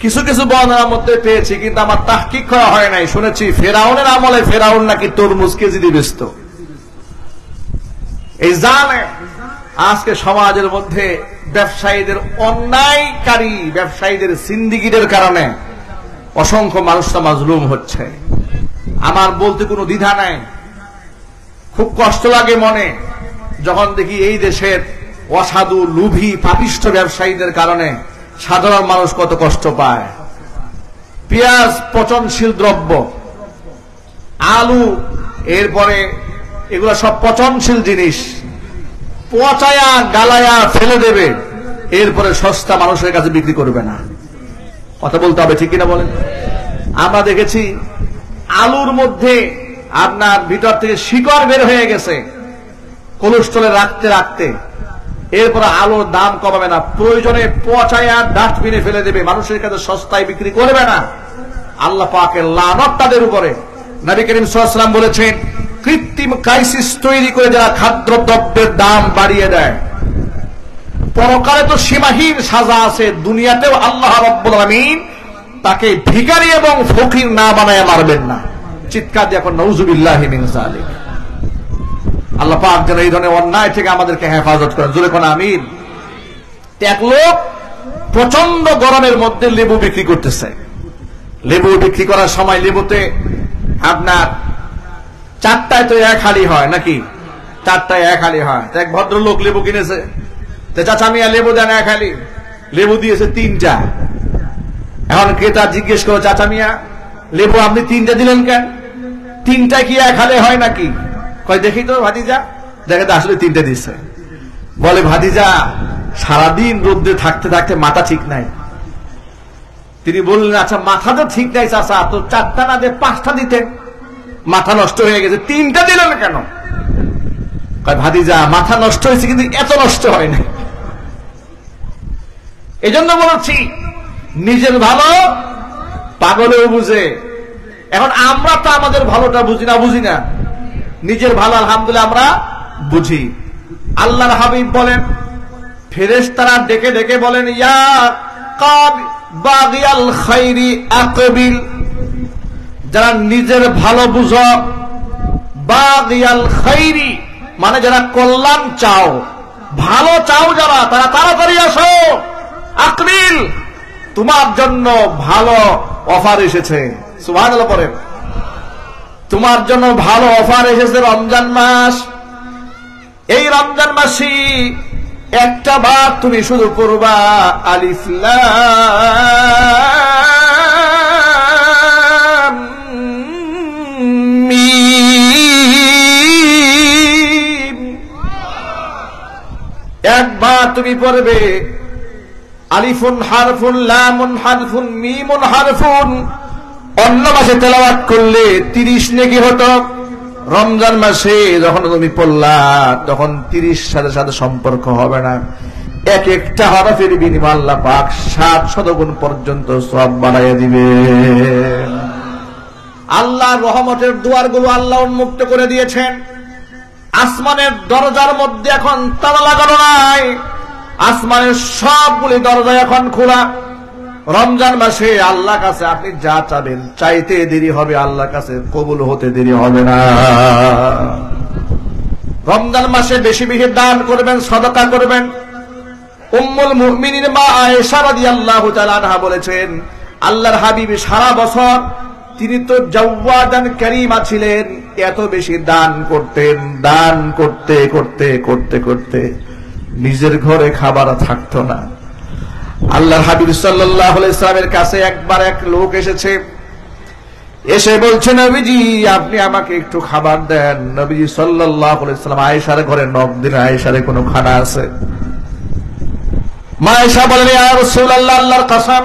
কিছু কিছু বর্ণনার মধ্যে পেয়েছি, কিন্তু আমার তাহকিক করা হয় নাই। শুনেছি ফেরাউনের আমলে ফেরাউন নাকি তরমুজ কেজিতে বেচত। এই জানে আজকে সমাজের মধ্যে ব্যবসায়ীদের অন্যায়কারী ব্যবসায়ীদের সিন্ডিকেটের কারণে অসংখ্য মানুষরা মাজলুম হচ্ছে। আমার বলতে কোনো দ্বিধা নাই। খুব কষ্ট লাগে মনে যখন দেখি এই দেশের অসাধু লোভী পাপিষ্ঠ ব্যবসায়ীদের কারণে সাধারণ মানুষ কত কষ্ট পায়। পেঁয়াজ পচনশীল দ্রব্য, আলু, এরপরে এগুলো সব পচনশীল জিনিস, পচায়া গালায়া ফেলে দেবে, এরপরে সস্তা মানুষের কাছে বিক্রি করবে না। কথা বলতে হবে, ঠিক কিনা বলেন? আমরা দেখেছি আলুর মধ্যে আপনার ভিতর থেকে শিকড় বের হয়ে গেছে কোলেস্ট্রলে রাখতে রাখতে, এরপরে আলুর দাম কমাবে না, প্রয়োজনে পচায়া ডাস্টবিনে ফেলে দেবে, মানুষের কাছে সস্তায় বিক্রি করবে না। আল্লাহ পাকের লানত তাদের উপরে। নবী করিম সাল্লাল্লাহু আলাইহি ওয়াসাল্লাম বলেছেন কৃত্রিম ক্রাইসিস তৈরি করে যারা খাদ্যদ্রব্যের দাম বাড়িয়ে দেয়, পরকালে তো সীমাহীন সাজা আছে, দুনিয়াতেও আল্লাহ রাব্বুল আলামিন তাকে ভিখারি এবং ফকির না বানায় মারবেন না। চিৎকার দিয়ে এখন নাউযুবিল্লাহি মিন যালিক। আল্লাহ পাক যেন এই ধরনের অন্যায় থেকে আমাদেরকে হেফাজত করেন। জোরে কোন আমিন। এক লোক প্রচন্ড গরমের মধ্যে লেবু বিক্রি করতেছে। লেবু বিক্রি করার সময় লেবুতে আপনার 4টায় তো এক হালি হয় নাকি? 4টায় এক হালি হয়। এক ভদ্রলোক লেবু কিনেছে, চাচা মিয়া লেবু দেন এক হালি, লেবু দিয়েছে 3টা। এখন ক্রেতা জিজ্ঞেস করো, চাচা মিয়া লেবু আপনি 3টা দিলেন কেন? 3টা কি এক হালে হয় নাকি? কয় দেখি তো ভাতিজা, দেখে তো আসলে 3টা দিচ্ছে। বলে ভাতিজা সারাদিন রোদ্রে থাকতে থাকতে মাথা ঠিক নাই, তিনি বললেন, আচ্ছা মাথা তো ঠিক নাই চাচা, তো 4টা না দিয়ে 5টা দিতেন, মাথা নষ্ট হয়ে গেছে, 3টা দিলেন কেন? ভাতিজা মাথা নষ্ট হয়েছে কিন্তু এত নষ্ট হয় না। এই জন্য বলছি নিজের ভালো পাগলেও বুঝে। এখন আমরা তো আমাদের ভালোটা বুঝি না, নিজের ভালো আলহামদুলিল্লাহ আমরা বুঝি। আল্লাহর হাবিব বলেন, ফেরেশতারা ডেকে ডেকে বলেন, ইয়া বাগিয়াল খাইরি আকবিল, যারা নিজের ভালো বুঝো, বাগিয়াল খাইরি মানে যারা কল্যাণ চাও, ভালো চাও যারা, তারা তাড়াতাড়ি আসো। আকবিল, তোমার জন্য ভালো অফার এসেছে। সুবহানাল্লাহ পড়েন। তোমার জন্য ভালো অফার এসেছে রমজান মাস। এই রমজান মাসে একটা বার তুমি শুধু পড়বা আলিফ লাম মিম, একবার তুমি পড়বে আলিফুন হারফুন লামুন হারফুন মিমুন হারফুন। অন্য মাসে তেলাওয়াত করলে 30 নেকি হতো, রমজান মাসে যখন তুমি পড়লা তখন 30 সাথে সাথে সম্পর্ক হবে না। এক একটা হরফের বিনিময়ে আল্লাহ পাক 700 গুণ পর্যন্ত সওয়াব বাড়াইয়া দিবে। আল্লাহর রহমতের দুয়ারগুলো আল্লাহ উন্মুক্ত করে দিয়েছেন। আসমানের দরজার মধ্যে এখন তালা লাগানো নাই, আসমানের সবগুলি দরজা এখন খোলা। রমজান মাসে আল্লাহর কাছে আপনি যা চাবেন, চাইতে দেরি হবে, আল্লাহর কাছে কবুল হতে দেরি হবে না। রমজান মাসে বেশি বেশি দান করবেন, সদকা করবেন। উম্মুল মুমিনিন মা আয়েশা রাদিয়াল্লাহু তাআলা আনহা বলেছেন, আল্লাহর হাবিব সারা বছর তিনি তো জাওয়াদান কারীমা ছিলেন, এত বেশি দান করতেন, দান করতে করতে করতে করতে নিজের ঘরে খাবার থাকতো না। আল্লাহর হাবিব সাল্লাল্লাহু আলাইহি ওয়াসাল্লামের কাছে একবার এক লোক এসেছে, এসে বলছে, নবীজি আপনি আমাকে একটু খাবার দেন। নবীজি সাল্লাল্লাহু আলাইহি ওয়াসাল্লাম আয়েশার ঘরে নক দিলেন, আয়েশারে কোনো খানা আছে? মা আয়েশা বলেন, ইয়া রাসূলুল্লাহ, আল্লাহর কসম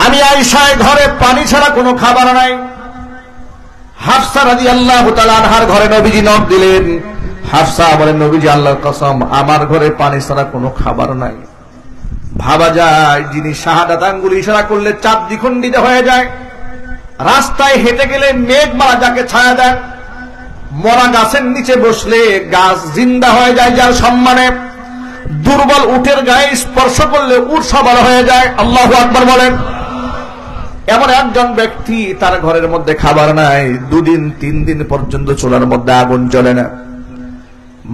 আমি আয়েশার ঘরে পানি ছাড়া কোনো খাবার নাই। হাফসা রাদিয়াল্লাহু তাআলা আনহার ঘরে নবীজি নক দিলেন, হাফসা বলেন, নবীজি আল্লাহর কসম আমার ঘরে পানি ছাড়া কোনো খাবার নাই। ভাবা যায়, যিনি শাহাদাত আঙ্গুল ইশারা করলে চাঁদ দ্বিখণ্ডিত হয়ে যায়, রাস্তায় হেঁটে গেলে মেঘমালা যাকে ছায়া দেয়, মরা গাছের নিচে বসলে গাছ জিন্দা হয়ে যায় যার সম্মানে, দুর্বল উটের গায়ে স্পর্শ করলে উট সবল হয়ে যায়। আল্লাহু আকবার বলেন। এমন একজন ব্যক্তি, তার ঘরের মধ্যে খাবার নাই, 2 দিন 3 দিন পর্যন্ত চুলার মধ্যে আগুন জ্বলে না।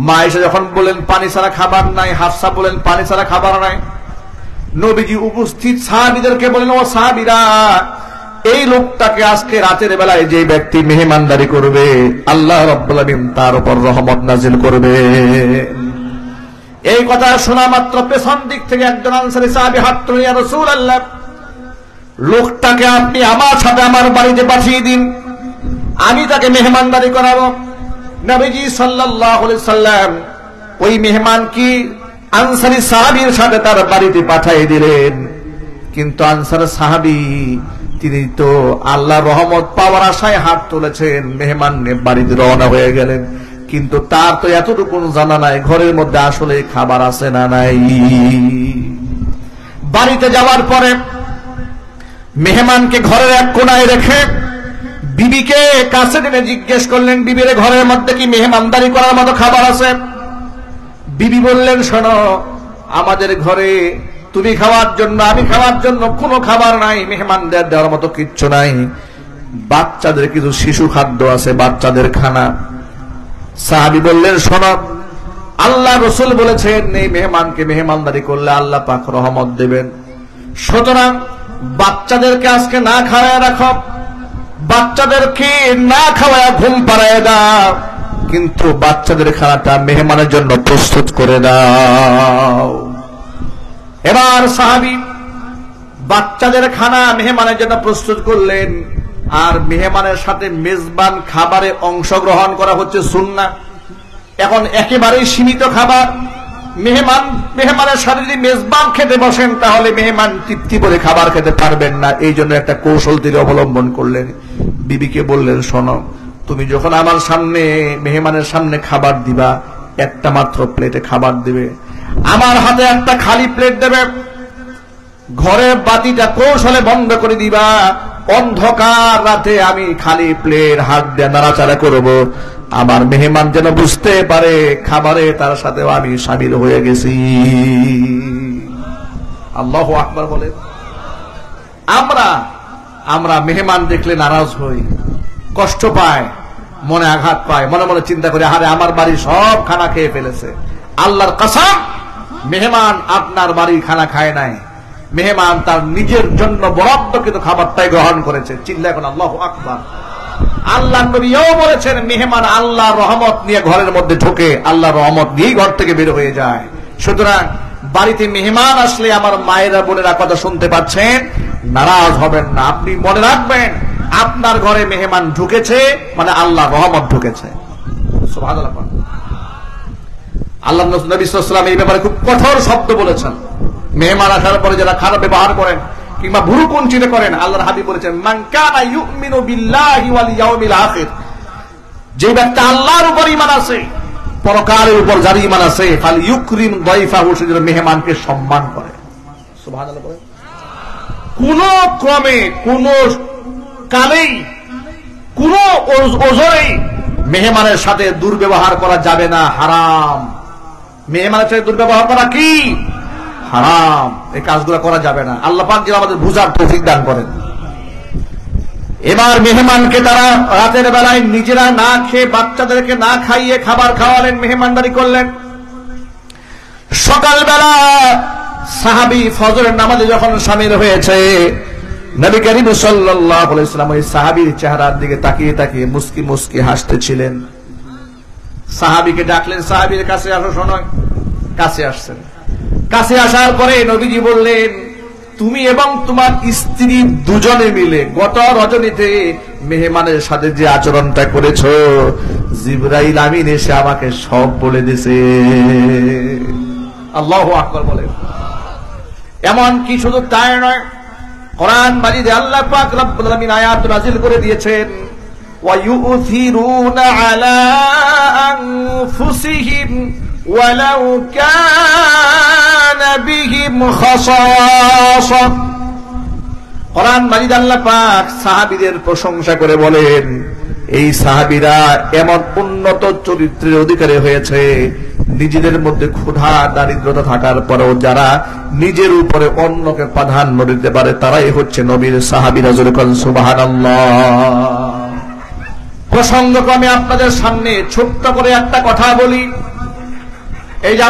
মা এসে যখন বলেন পানি ছাড়া খাবার নাই, হাফসা বলেন পানি ছাড়া খাবার নাই। নবীজি উপস্থিত সাহাবীদেরকে বলেন, ও সাহাবীরা, এই লোকটাকে আজকে রাতের বেলায় যে ব্যক্তি মেহমানদারি করবে, আল্লাহ রাব্বুল আলামিন তার উপর রহমত নাজিল করবে। এই কথা শোনা মাত্র পেছন দিক থেকে একজন আনসারী সাহাবী হাত তুলে, ইয়া রাসূলুল্লাহ, লোকটাকে আপনি আমার সাথে আমার বাড়িতে পাঠিয়ে দিন, আমি তাকে মেহমানদারি করাবো। নবীজি সাল্লাল্লাহু আলাইহি সাল্লাম ওই মেহমান কি আনসারী সাহাবীর সাথে তার বাড়িতে পাঠিয়ে দিলেন। কিন্তু আনসার সাহাবী তিনি তো আল্লাহর রহমত পাওয়ার আশায় হাত তুলেছেন, মেহমান নিয়ে বাড়িতে রওনা হয়ে গেলেন। কিন্তু তার তো এতটুকু জানা নাই ঘরের মধ্যে আসলে খাবার আছে না নাই। বাড়িতে যাওয়ার পরে মেহমানকে ঘরের এক কোনায় রেখে বিবিকে কাছে টেনে জিজ্ঞেস করলেন, বিবির ঘরের মধ্যে কি মেহমানদারি করার মতো খাবার আছে? বিবি বললেন, শোনো, আমাদের ঘরে তুমি খাওয়ার জন্য, আমি খাওয়ার জন্য কোনো খাবার নাই, মেহমানদের দেওয়ার মতো কিচ্ছু নাই, বাচ্চাদের কিছু শিশু খাদ্য আছে, বাচ্চাদের খানা। সাহাবী বললেন, শোনো, আল্লাহ রাসূল বলেছেন এই মেহমানকে মেহমানদারি করলে আল্লাহ পাক রহমত দেবেন, সুতরাং বাচ্চাদেরকে আজকে না খাওয়ায় রাখো, বাচ্চাদেরকে না খাওয়ায় ঘুম পাড়ায় দাও, কিন্তু বাচ্চাদের খানাটা মেহমানের জন্য প্রস্তুত করে দাও। এবার সাহাবী বাচ্চাদের খানা মেহমানের জন্য প্রস্তুত করলেন, আর মেহমানের সাথে মেজবান খাবারে অংশগ্রহণ করা হচ্ছে সুন্নাহ। এখন একেবারেই সীমিত খাবার, মেহমানের সাথে যদি মেজবান খেতে বসেন তাহলে মেহমান তৃপ্তি করে খাবার খেতে পারবেন না। এই জন্য একটা কৌশল তিনি অবলম্বন করলেন। বিবিকে বললেন, শোনো, তুমি যখন আমার সামনে মেহমানের সামনে খাবার দিবা, একটা মাত্র প্লেটে খাবার দিবে, আমার হাতে একটা খালি প্লেট দেবে, ঘরের বাতিটা কৌশলে বন্ধ করে দিবা, অন্ধকার রাতে আমি খালি প্লেট হাত দিয়ে নাড়াচাড়া করব, আমার মেহমান যেন বুঝতে পারে খাবারে তার সাথেও আমি শামিল হয়ে গেছি। আল্লাহু আকবার বলে। আমরা মেহমান দেখলে নারাজ হই, কষ্ট পায়, মনে আঘাত পায়, মনে মনে চিন্তা করি, আরে আমার বাড়ি সব খানা খেয়ে ফেলেছে। আল্লাহর কসম, মেহমান আপনার বাড়ির খানা খায় নাই, মেহমান তার নিজের জন্য বরাদ্দকৃত খাবারটাই গ্রহণ করেছে। চিল্লা এখন আল্লাহু আকবার। আল্লাহ নবীও বলেছেন, মেহমান আল্লাহর রহমত নিয়ে ঘরের মধ্যে ঢোকে, আল্লাহর রহমত নিয়েই ঘর থেকে বের হয়ে যায়। সুতরাং বাড়িতে মেহমান আসলে আমার মায়েরা বোনেরা কথা শুনতে পাচ্ছেন, নারাজ হবেন না। আপনি মনে রাখবেন, আপনার ঘরে মেহমান ঢুকেছে মানে আল্লাহর রহমত ঢুকেছে। সুবহানাল্লাহ। আল্লাহ নবী সাল্লাল্লাহু আলাইহি ওয়াসাল্লাম এই ব্যাপারে খুব কঠোর শব্দ বলেছেন। মেহমান আসার পরে যারা খারাপ ব্যবহার করেন কিংবা ভুরু কুঞ্চিত করেন, আল্লাহর হাবিব বলেছেন, মান কানা ইউমিনু বিল্লাহি ওয়াল ইয়াউমিল আখির, যে ব্যক্তি আল্লাহর উপর ঈমান আছে, পরকালের উপর যার ঈমান আছে, ফাল ইউকরিম দাইফাহু, সে যেন মেহমানকে সম্মান করে। সুবহানাল্লাহ বলেন। কোন ক্রমে, কোন কালেই, কোন ওজরেই মেহমানের সাথে দুর্ব্যবহার করা যাবে না, হারাম। মেহমানের সাথে দুর্ব্যবহার করা কি? হারাম। এই কাজগুলো করা যাবে না। আল্লাহ পাক যেন আমাদের বুঝার তৌফিক দান করেন। এবার মেহমানকে তারা রাতের বেলায় নিজেরা না খেয়ে বাচ্চাদেরকে না খাইয়ে খাবার খাওয়ালেন, মেহমানদারি করলেন। সকালবেলা সাহাবী ফজরের নামাজে যখন শামিল হয়েছে, নবী করিম সাল্লাল্লাহু আলাইহি ওয়াসাল্লাম ওই সাহাবীর চেহারার দিকে তাকিয়ে তাকিয়ে মুস্কি মুস্কি হাসতেছিলেন। সাহাবীকে ডাকলেন, সাহাবীর কাছে আসো, শোনো। কাছে আসছেন। কাছে আসার পরে নবীজি বললেন, তুমি এবং তোমার স্ত্রী দুজনে মিলে গত রজনীতে মেহমানের সাথে যে আচরণটা করেছো, জিবরাইল আমিন এসে আমাকে সব বলে দিয়েছে। আল্লাহু আকবার বলে। এমন কি শুধু তাই নয়, কোরআন মাজিদে আল্লাহ পাক রব্বুল আলামিন আয়াত নাযিল করে দিয়েছেন, ওয়া ইউথিরুনা আলা আনফুসিহিম ওয়ালাউ কানা বিহিম খাসাসা। কোরআন মাজিদ আল্লাহ পাক সাহাবীদের প্রশংসা করে বলেন, এই সাহাবীরা এমন উন্নত চরিত্রের অধিকারী হয়েছে, নিজেদের মধ্যে ক্ষুধা দারিদ্রতা থাকার পরেও যারা নিজের উপরে অন্যকে প্রাধান্য দিতে পারে, তারাই হচ্ছে নবীর সাহাবীরা। যখন সুবহানাল্লাহ। প্রসঙ্গক্রমে আপনাদের সামনে ছোট্ট করে একটা কথা বলি। এই যে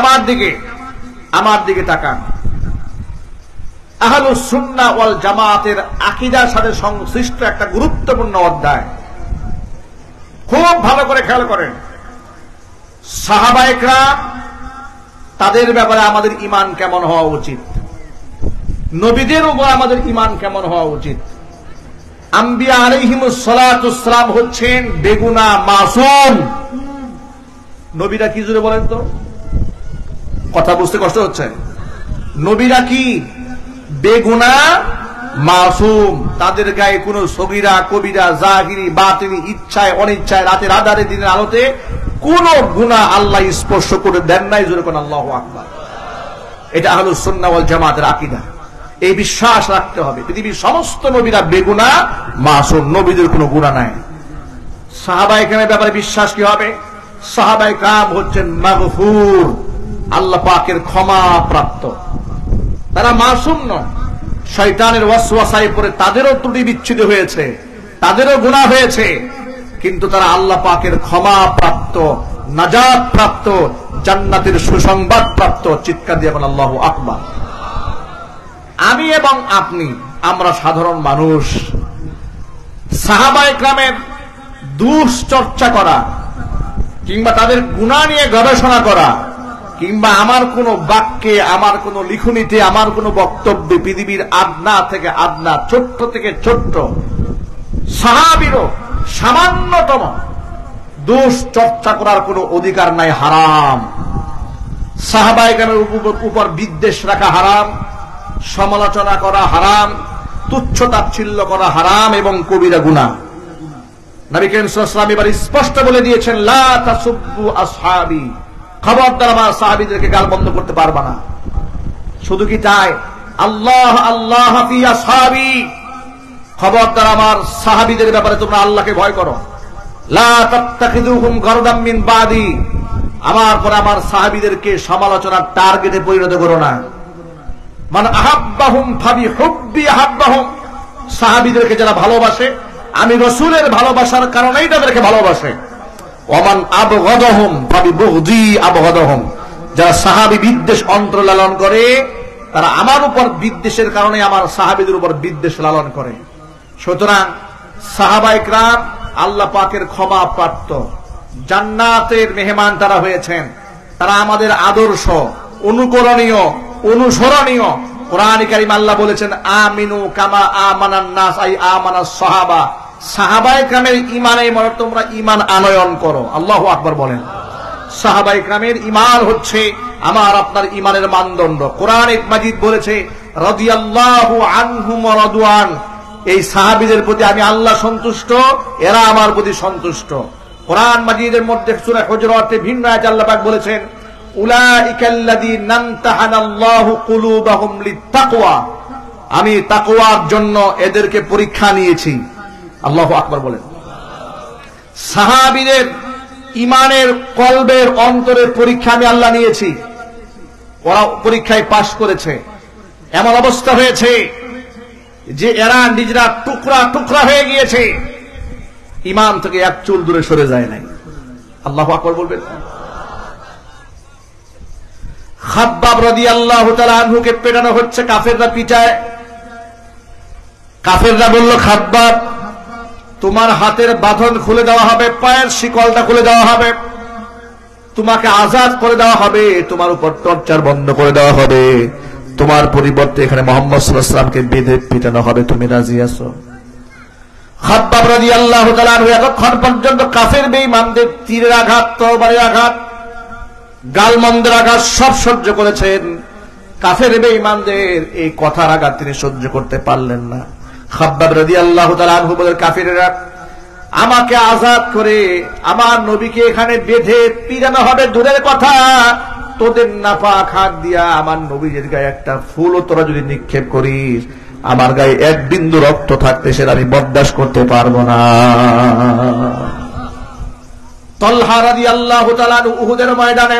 আমার দিকে তাকান। আহলুস সুন্নাহ ওয়াল জামাতের আকীদার সাথে সংশ্লিষ্ট একটা গুরুত্বপূর্ণ অধ্যায়, খুব ভালো করে খেয়াল করেন। সাহাবায়ে কেরাম, তাদের ব্যাপারে আমাদের ঈমান কেমন হওয়া উচিত, নবীদের উপর আমাদের ঈমান কেমন হওয়া উচিত। আম্বিয়া আলাইহিমুস সালাতুস সালাম হচ্ছেন বেগুনাহ মাসুম। নবীরা কি জোরে বলেন তো, কথা বুঝতে কষ্ট হচ্ছে। নবীরা কি? বেগুনাহ মাসুম। তাদের গায়ে কোনো সগীরা কবিরা জাহিরি বাতিনি ইচ্ছায় অনিচ্ছায় রাতের আধারে দিনের আলোতে কোন গুনাহ আল্লাহ স্পর্শ করে দেন নাই। জোরে কোন আল্লাহু আকবার। এটা আহলুস সুন্নাহ ওয়াল জামাতের আকীদা। এই বিশ্বাস রাখতে হবে, পৃথিবীর সমস্ত নবীরা বেগুনাহ মাসুম, নবীদের কোনো গুনাহ নাই। সাহাবায়ে কেরামের ব্যাপারে বিশ্বাস কি হবে? সাহাবায়ে কেরাম হচ্ছেন মাগফুর, আল্লাহ পাকের ক্ষমা প্রাপ্ত। তারা মাসুম নয়, শয়তানের ওয়াসওয়াসায় পড়ে তাদেরও ত্রুটি বিচ্ছুত হয়েছে, তাদেরও গুনাহ হয়েছে, কিন্তু তারা আল্লাহ পাকের ক্ষমা প্রাপ্ত, নাজাত প্রাপ্ত, জান্নাতের সুসংবাদ প্রাপ্ত। চিৎকার দিয়ে বলেন আল্লাহু আকবার। আমি এবং আপনি, আমরা সাধারণ মানুষ। সাহাবায়ে কেরামের দুশ্চর্চা করা কিংবা তাদের গুনাহ নিয়ে গবেষণা করা কিংবা আমার কোন বাক্যে, আমার কোন লিখনীতে, আমার কোন বক্তব্যে পৃথিবীর আদনা থেকে আদনা, ছোট্ট থেকে ছোট্ট সাহাবীরও সামান্যতম দোষ চর্চা করার কোন অধিকার নাই, হারাম। সাহাবায়ে কেরামের উপর বিদ্বেষ রাখা হারাম, সমালোচনা করা হারাম, তুচ্ছ তাচ্ছিল্য করা হারাম এবং কবিরা গুনাহ। নবী করিম সাল্লাল্লাহু আলাইহি ওয়াসাল্লাম এবার স্পষ্ট বলে দিয়েছেন, লা তাসুব্বু আসহাবি, খবরদার আমার সাহাবীদেরকে গাল বন্ধ করতে পারবা না। শুধু কি তাই, আল্লাহ আল্লাহ ফি আসহাবি, খবরদার আমার সাহাবীদের ব্যাপারে তোমরা আল্লাহকে ভয় করো। লা তাত্তাখিযুহুম গারদাম মিন বাদি, আমার পরে আমার সাহাবীদেরকে সমালোচনার টার্গেটে পরিণত করো না। মান আহাব্বাহুম ফাবিহুব্বি আহাব্বাহুম, সাহাবীদেরকে যারা ভালোবাসে আমি রাসূলের ভালোবাসার কারণেই তাদেরকে ভালোবাসে। ওমান আবগাদাহুম ফাবিবুগদি আবগাদাহুম, যারা সাহাবী বিদ্বেষ অন্তর লালন করে তারা আমার উপর বিদ্বেষের কারণে আমার সাহাবীদের উপর বিদ্বেষ লালন করে। সুতরাং সাহাবায়ে কেরাম আল্লাহ পাকের ক্ষমা প্রাপ্ত, জান্নাতের মেহমান তারা হয়েছেন। তারা আমাদের আদর্শ, অনুকরণীয়, অনুসরণীয়। কোরআনে কারীম আল্লাহ বলেছেন, আমিনু কামা আমানান নাস, আই আমানাস সাহাবা, সাহাবায়ে কেরামের ঈমানের মতো তোমরা ঈমান আনয়ন করো। আল্লাহু আকবার বলেন। সাহাবায়ে কেরামের ঈমান হচ্ছে আমার আপনার ঈমানের মানদণ্ড। কোরআন মাজিদ বলেছে, রাদিয়াল্লাহু আনহুম ওয়া রাদওয়ান, এই সাহাবীদের প্রতি আমি আল্লাহ সন্তুষ্ট, এরা আমার প্রতি সন্তুষ্ট। কোরআন মাজিদের মধ্যে সূরা হুজুরাতে ভিন্ন আয়াতে আল্লাহ পাক বলেছেন, উলাইকাল্লাযীনা ইমতাহানাল্লাহু কুলুবাহুম লিত্তাকওয়া, আমি তাকওয়ার জন্য এদেরকে পরীক্ষা নিয়েছি। আল্লাহু আকবার বলেন। সাহাবীদের ঈমানের কলবের অন্তরের পরীক্ষা আমি আল্লাহ নিয়েছি, ওরা পরীক্ষায় পাশ করেছে। এমন অবস্থা হয়েছে যে এরা নিজেরা টুকরা টুকরা হয়ে গিয়েছে, ঈমান থেকে এক চুল দূরে সরে যায় নাই। আল্লাহু আকবার বলবেন। খাব্বাব রাদিয়াল্লাহু তাআলা আনহুকে পেটানো হচ্ছে, কাফেররা পিটায়। কাফেররা বলল, খাব্বাব তোমার হাতের বাঁধন খুলে দেওয়া হবে, পায়ের শিকলটা খুলে দেওয়া হবে, তোমাকে আজাদ করে দেওয়া হবে, তোমার উপর টর্চার বন্ধ করে দেওয়া হবে, তোমার পরিবর্তে এখানে মুহাম্মদ সাল্লাল্লাহু আলাইহি ওয়াসাল্লামকে বেঁধে পিটানো হবে, তুমি রাজি আছো? খাব্বাব রাদিয়াল্লাহু তাআলা আনহু এতক্ষণ পর্যন্ত কাফের বেঈমানদের তীরের আঘাত, তরবারির আঘাত, গালমন্দের আঘাত সব সহ্য করেছেন। কাফের বেঈমানদের এই কথার আঘাত তিনি সহ্য করতে পারলেন না। খাব্বাব রাদিয়াল্লাহু তাআলা আনহু বলেন, কাফেররা আমাকে আজাদ করে আমার নবীকে এখানে বেঁধে পিটানো হবে দূরের কথা, তোদের নাপাক হাত দিয়া আমার নবীর গায়ে একটা ফুলও তোরা যদি নিক্ষেপ করিস, আমার গায়ে এক বিন্দু রক্ত থাকতে সেটা আমি বরদাস্ত করতে পারবো না। তালহা রাদিয়াল্লাহু তাআলা উহুদের ময়দানে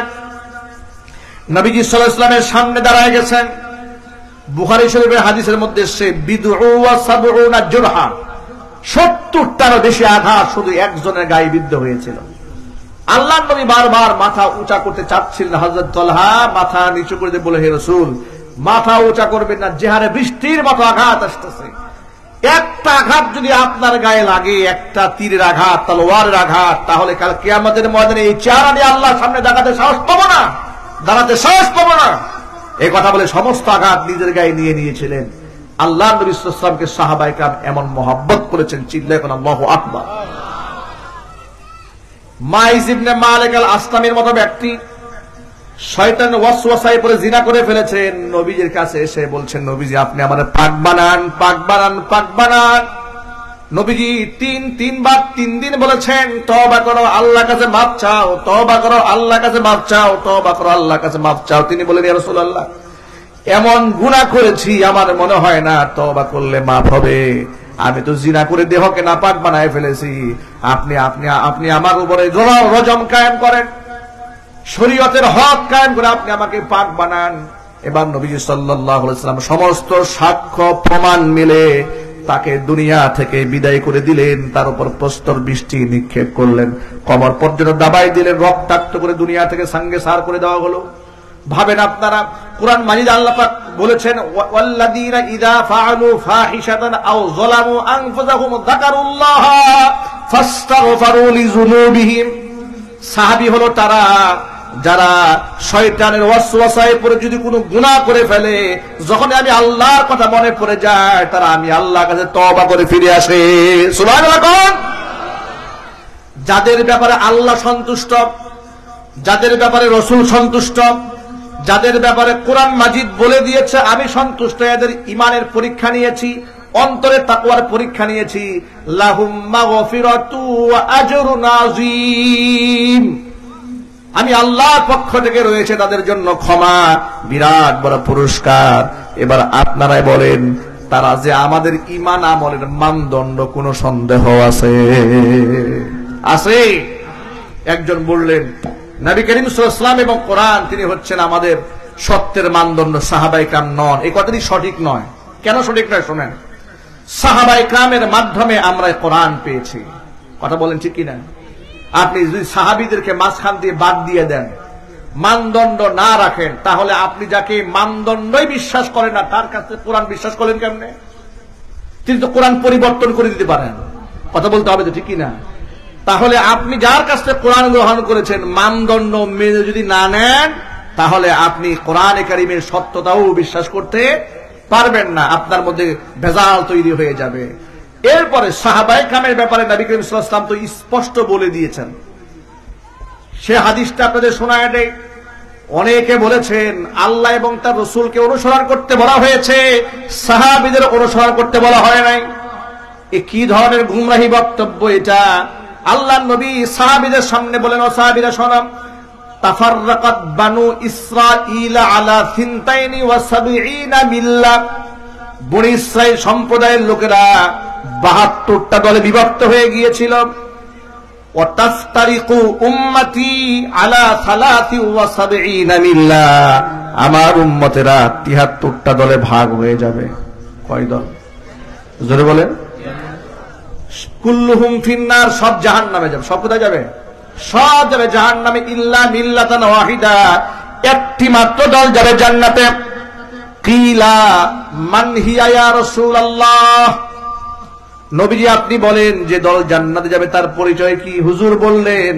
নবীজি সাল্লাল্লাহু আলাইহি ওয়াসাল্লামের সামনে দাঁড়ায় গেছেন। বুখারী শরীফের হাদিসের মধ্যে এসেছে, বিদউ ওয়া সাবউনা জুরহা, 70টার বেশি আঘাত শুধু একজনের গায়ে বিদ্ধ হয়েছিল। আল্লাহর নবী বারবার মাথা উঁচা করতে চাচ্ছিলেন। হযরত তালহা মাথা নিচু করে দিয়ে বলে, হে রাসূল মাথা উঁচা করবেন না, যে হারে বৃষ্টির মতো আঘাত আসতেছে, একটা আঘাত যদি আপনার গায়ে লাগে, একটা তীরের আঘাত, তলোয়ারের আঘাত, তাহলে কাল কিয়ামতের ময়দানে এই চেহারা নিয়ে আল্লাহর সামনে দাঁড়াতে সাহস পাবো না, দাঁড়াতে সাহস পাবো না। এই কথা বলে সমস্ত আঘাত নিজের গায়ে নিয়ে নিয়েছিলেন। আল্লাহর নবী সাল্লাল্লাহু আলাইহি ওয়াসাল্লামকে সাহাবায়ে কেরাম এমন মহব্বত করেছেন, চিল্লায়ে বলেন আল্লাহু আকবার। মাইজ ইবনে মালিক আল আসলামের মতো ব্যক্তি শয়তান ওয়াসওয়াসায় পড়ে জিনা করে ফেলেছেন। নবীজির কাছে এসে বলছেন, নবীজি আপনি আমারে পাক বানান, পাক বানান, পাক বানান। নবীজি তিনবার 3 দিন বলেছেন, তওবা করো, আল্লাহর কাছে মাফ চাও, তওবা করো, আল্লাহর কাছে মাফ চাও, তওবা করো, আল্লাহর কাছে মাফ চাও। তিনি বলেন, ইয়া রাসূলুল্লাহ এমন গুনাহ করেছি আমার মনে হয় না তওবা করলে মাফ হবে, আমি তো জিনা করে দেহকে নাপাক বানায় ফেলেছি, আপনি আপনি আপনি আমার উপরে রজম কায়েম করেন, শরীয়তের হক কায়েম করে আপনি আমাকে পাক বানান। এবার নবীজি সাল্লাল্লাহু আলাইহি ওয়াসাল্লাম সমস্ত সাক্ষ্য প্রমাণ মিলে তাকে দুনিয়া থেকে বিদায় করে দিলেন, তার উপর প্রস্তর বৃষ্টি নিক্ষেপ করলেন, কবর পর্যন্ত দাবাই দিলেন, রক্তাক্ত করে দুনিয়া থেকে সাঙ্গে সার করে দেওয়া হলো। ভাবেন আপনারা, কুরআন মাজিদ আল্লাহ পাক বলেছেন, ওয়াল্লাযীনা ইযা ফাআলু ফাহিশাতান আও যালামু আনফুসাহুম যাকারুল্লাহ ফাস্তাগফারু লিযুনুবিহিম। সাহাবী হলো তারা যারা শয়তানের ওয়াসওয়াসায় পড়ে যদি কোনো গুনাহ করে ফেলে, যখন আমি আল্লাহর কথা মনে পড়ে যায়, তারা আমি আল্লাহর কাছে তওবা করে ফিরে আসে। সুবহানাল্লাহ। যাদের ব্যাপারে আল্লাহ সন্তুষ্ট, যাদের ব্যাপারে রাসূল সন্তুষ্ট, যাদের ব্যাপারে কোরআন মাজিদ বলে দিয়েছে আমি সন্তুষ্ট, এদের ঈমানের পরীক্ষা নিয়েছি, অন্তরে তাকওয়ার পরীক্ষা নিয়েছি, লাহুম মাগফিরাতু ওয়া আজরুন আযীম, আমি আল্লাহর পক্ষ থেকে রয়েছে তাদের জন্য ক্ষমা, বিরাট বড় পুরস্কার। এবার আপনারাই বলেন, তারা যে আমাদের ঈমান আমলের মানদণ্ড, কোনো সন্দেহ আছে? আছে? একজন বললেন নবী করিম সাল্লাল্লাহু আলাইহি ওয়াসাল্লাম এবং কোরআন তিনি হচ্ছেন আমাদের সত্যের মানদণ্ড, সাহাবায়ে কেরাম নন। এই কথাটি সঠিক নয়। কেন সঠিক নয় শুনেন। সাহাবায়ে কেরামের মাধ্যমে আমরা কোরআন পেয়েছি, কথা বলেন ঠিক কিনা? আপনি যদি সাহাবীদেরকে মাঝখান দিয়ে বাদ দিয়ে দেন, মানদণ্ড না রাখেন, তাহলে আপনি যাকে মানদণ্ডই বিশ্বাস করেন না তার কাছে কোরআন বিশ্বাস করেন কেমনে? তিনি তো কোরআন পরিবর্তন করে দিতে পারেন, কথা বলতে হবে তো ঠিক কিনা? তাহলে আপনি যার কাছ থেকে কোরআন গ্রহণ করেছেন মানদণ্ড মেনে যদি না নেন, তাহলে আপনি কোরআনে কারীমের সত্যতাও বিশ্বাস করতে পারবেন না, আপনার মধ্যে ভেজাল তৈরি হয়ে যাবে। এরপরে সাহাবায়ে কেরামের ব্যাপারে নবী করিম সাল্লাল্লাহু আলাইহি ওয়াসাল্লাম তো স্পষ্ট বলে দিয়েছেন। সে হাদিসটা আপনাদের শোনায় দেই। অনেকে বলেছেন আল্লাহ এবং তার রাসূলকে অনুসরণ করতে বলা হয়েছে, সাহাবীদের অনুসরণ করতে বলা হয় নাই। এ কি ধরনের গুমরাহি বক্তব্য এটা? আল্লাহর নবী সাহাবীদের সামনে বলেন, ও সাহাবীরা শোনো, তাফাররাকাত বানু ইসরাঈল আলা 72 মিল্লাহ, বনি ইসরাইল সম্প্রদায়ের লোকেরা 72টা দলে বিভক্ত হয়ে গিয়েছিল। ওয়া তাফতারিকু উম্মতি আলা 73 মিল্লাহ, আমার উম্মতেরা 73টা দলে ভাগ হয়ে যাবে। কয় দল? জোরে বলেন। কুল্লুহুম ফিন্নার, সব জাহান্নামে যাবে। সব কোথায় যাবে? সব যাবে জাহান্নামে, ইল্লা মিল্লাতান ওয়াহিদা, একটি মাত্র দল যাবে জান্নাতে। কিলা মান হিয়া ইয়া রাসূলুল্লাহ, নবীজি আপনি বলেন যে দল জান্নাতে যাবে তার পরিচয় কি? হুজুর বললেন,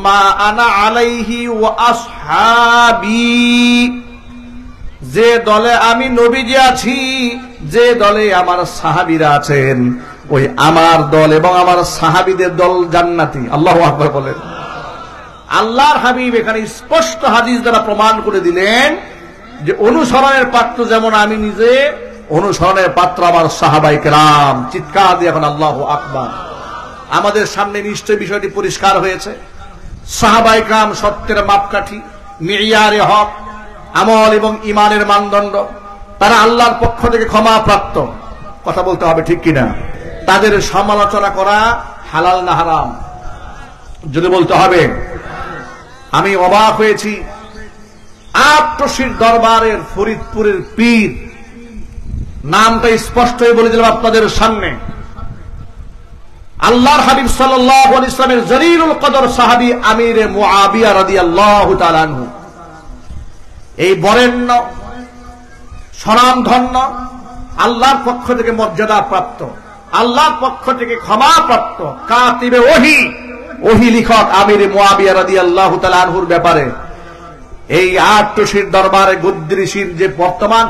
মা আনা আলাইহি ওয়া আসহাবি, যে দলে আমি নবীজি আছি, যে দলে আমার সাহাবীরা আছেন, ওই আমার দল এবং আমার সাহাবীদের দল জান্নাতি। আল্লাহু আকবার বলেন। আল্লাহর হাবিব এখানে স্পষ্ট হাদিস দ্বারা প্রমাণ করে দিলেন যে অনুসরণের পাত্র যেমন আমি নিজে, অনুসরণের পাত্র আমার সাহাবায়ে কেরাম। চিৎকার দিয়ে এখন আল্লাহু আকবার। আমাদের সামনে নিশ্চয় বিষয়টি পরিষ্কার হয়েছে। সাহাবায়ে কেরাম সত্যের মাপকাঠি, মিয়ারে হক, আমল এবং ঈমানের মানদণ্ড। তারা আল্লাহর পক্ষ থেকে ক্ষমা প্রাপ্ত, কথা বলতে হবে ঠিক কিনা? তাদের সমালোচনা করা হালাল না হারাম? যদি বলতে হবে। আমি অবাক হয়েছি, আটশির দরবারের ফরিদপুরের পীর, নামটা স্পষ্টই বলে দিলাম আপনাদের সামনে, আল্লাহর হাবিব সাল্লাল্লাহু আলাইহি ওয়াসাল্লামের জলিলুল কদর সাহাবী আমিরে মুআবিয়া রাদিয়াল্লাহু তাআলা আনহু, এই বরেণ্য স্বনামধন্য, আল্লাহর পক্ষ থেকে মর্যাদা প্রাপ্ত, আল্লাহর পক্ষ থেকে ক্ষমা প্রাপ্ত কাতিবে ওহী, ওহী লিখক আমিরে মুআবিয়া রাদিয়াল্লাহু তাআলা আনহুর ব্যাপারে এই আটশির দরবারে গুদ্রিশির যে বর্তমান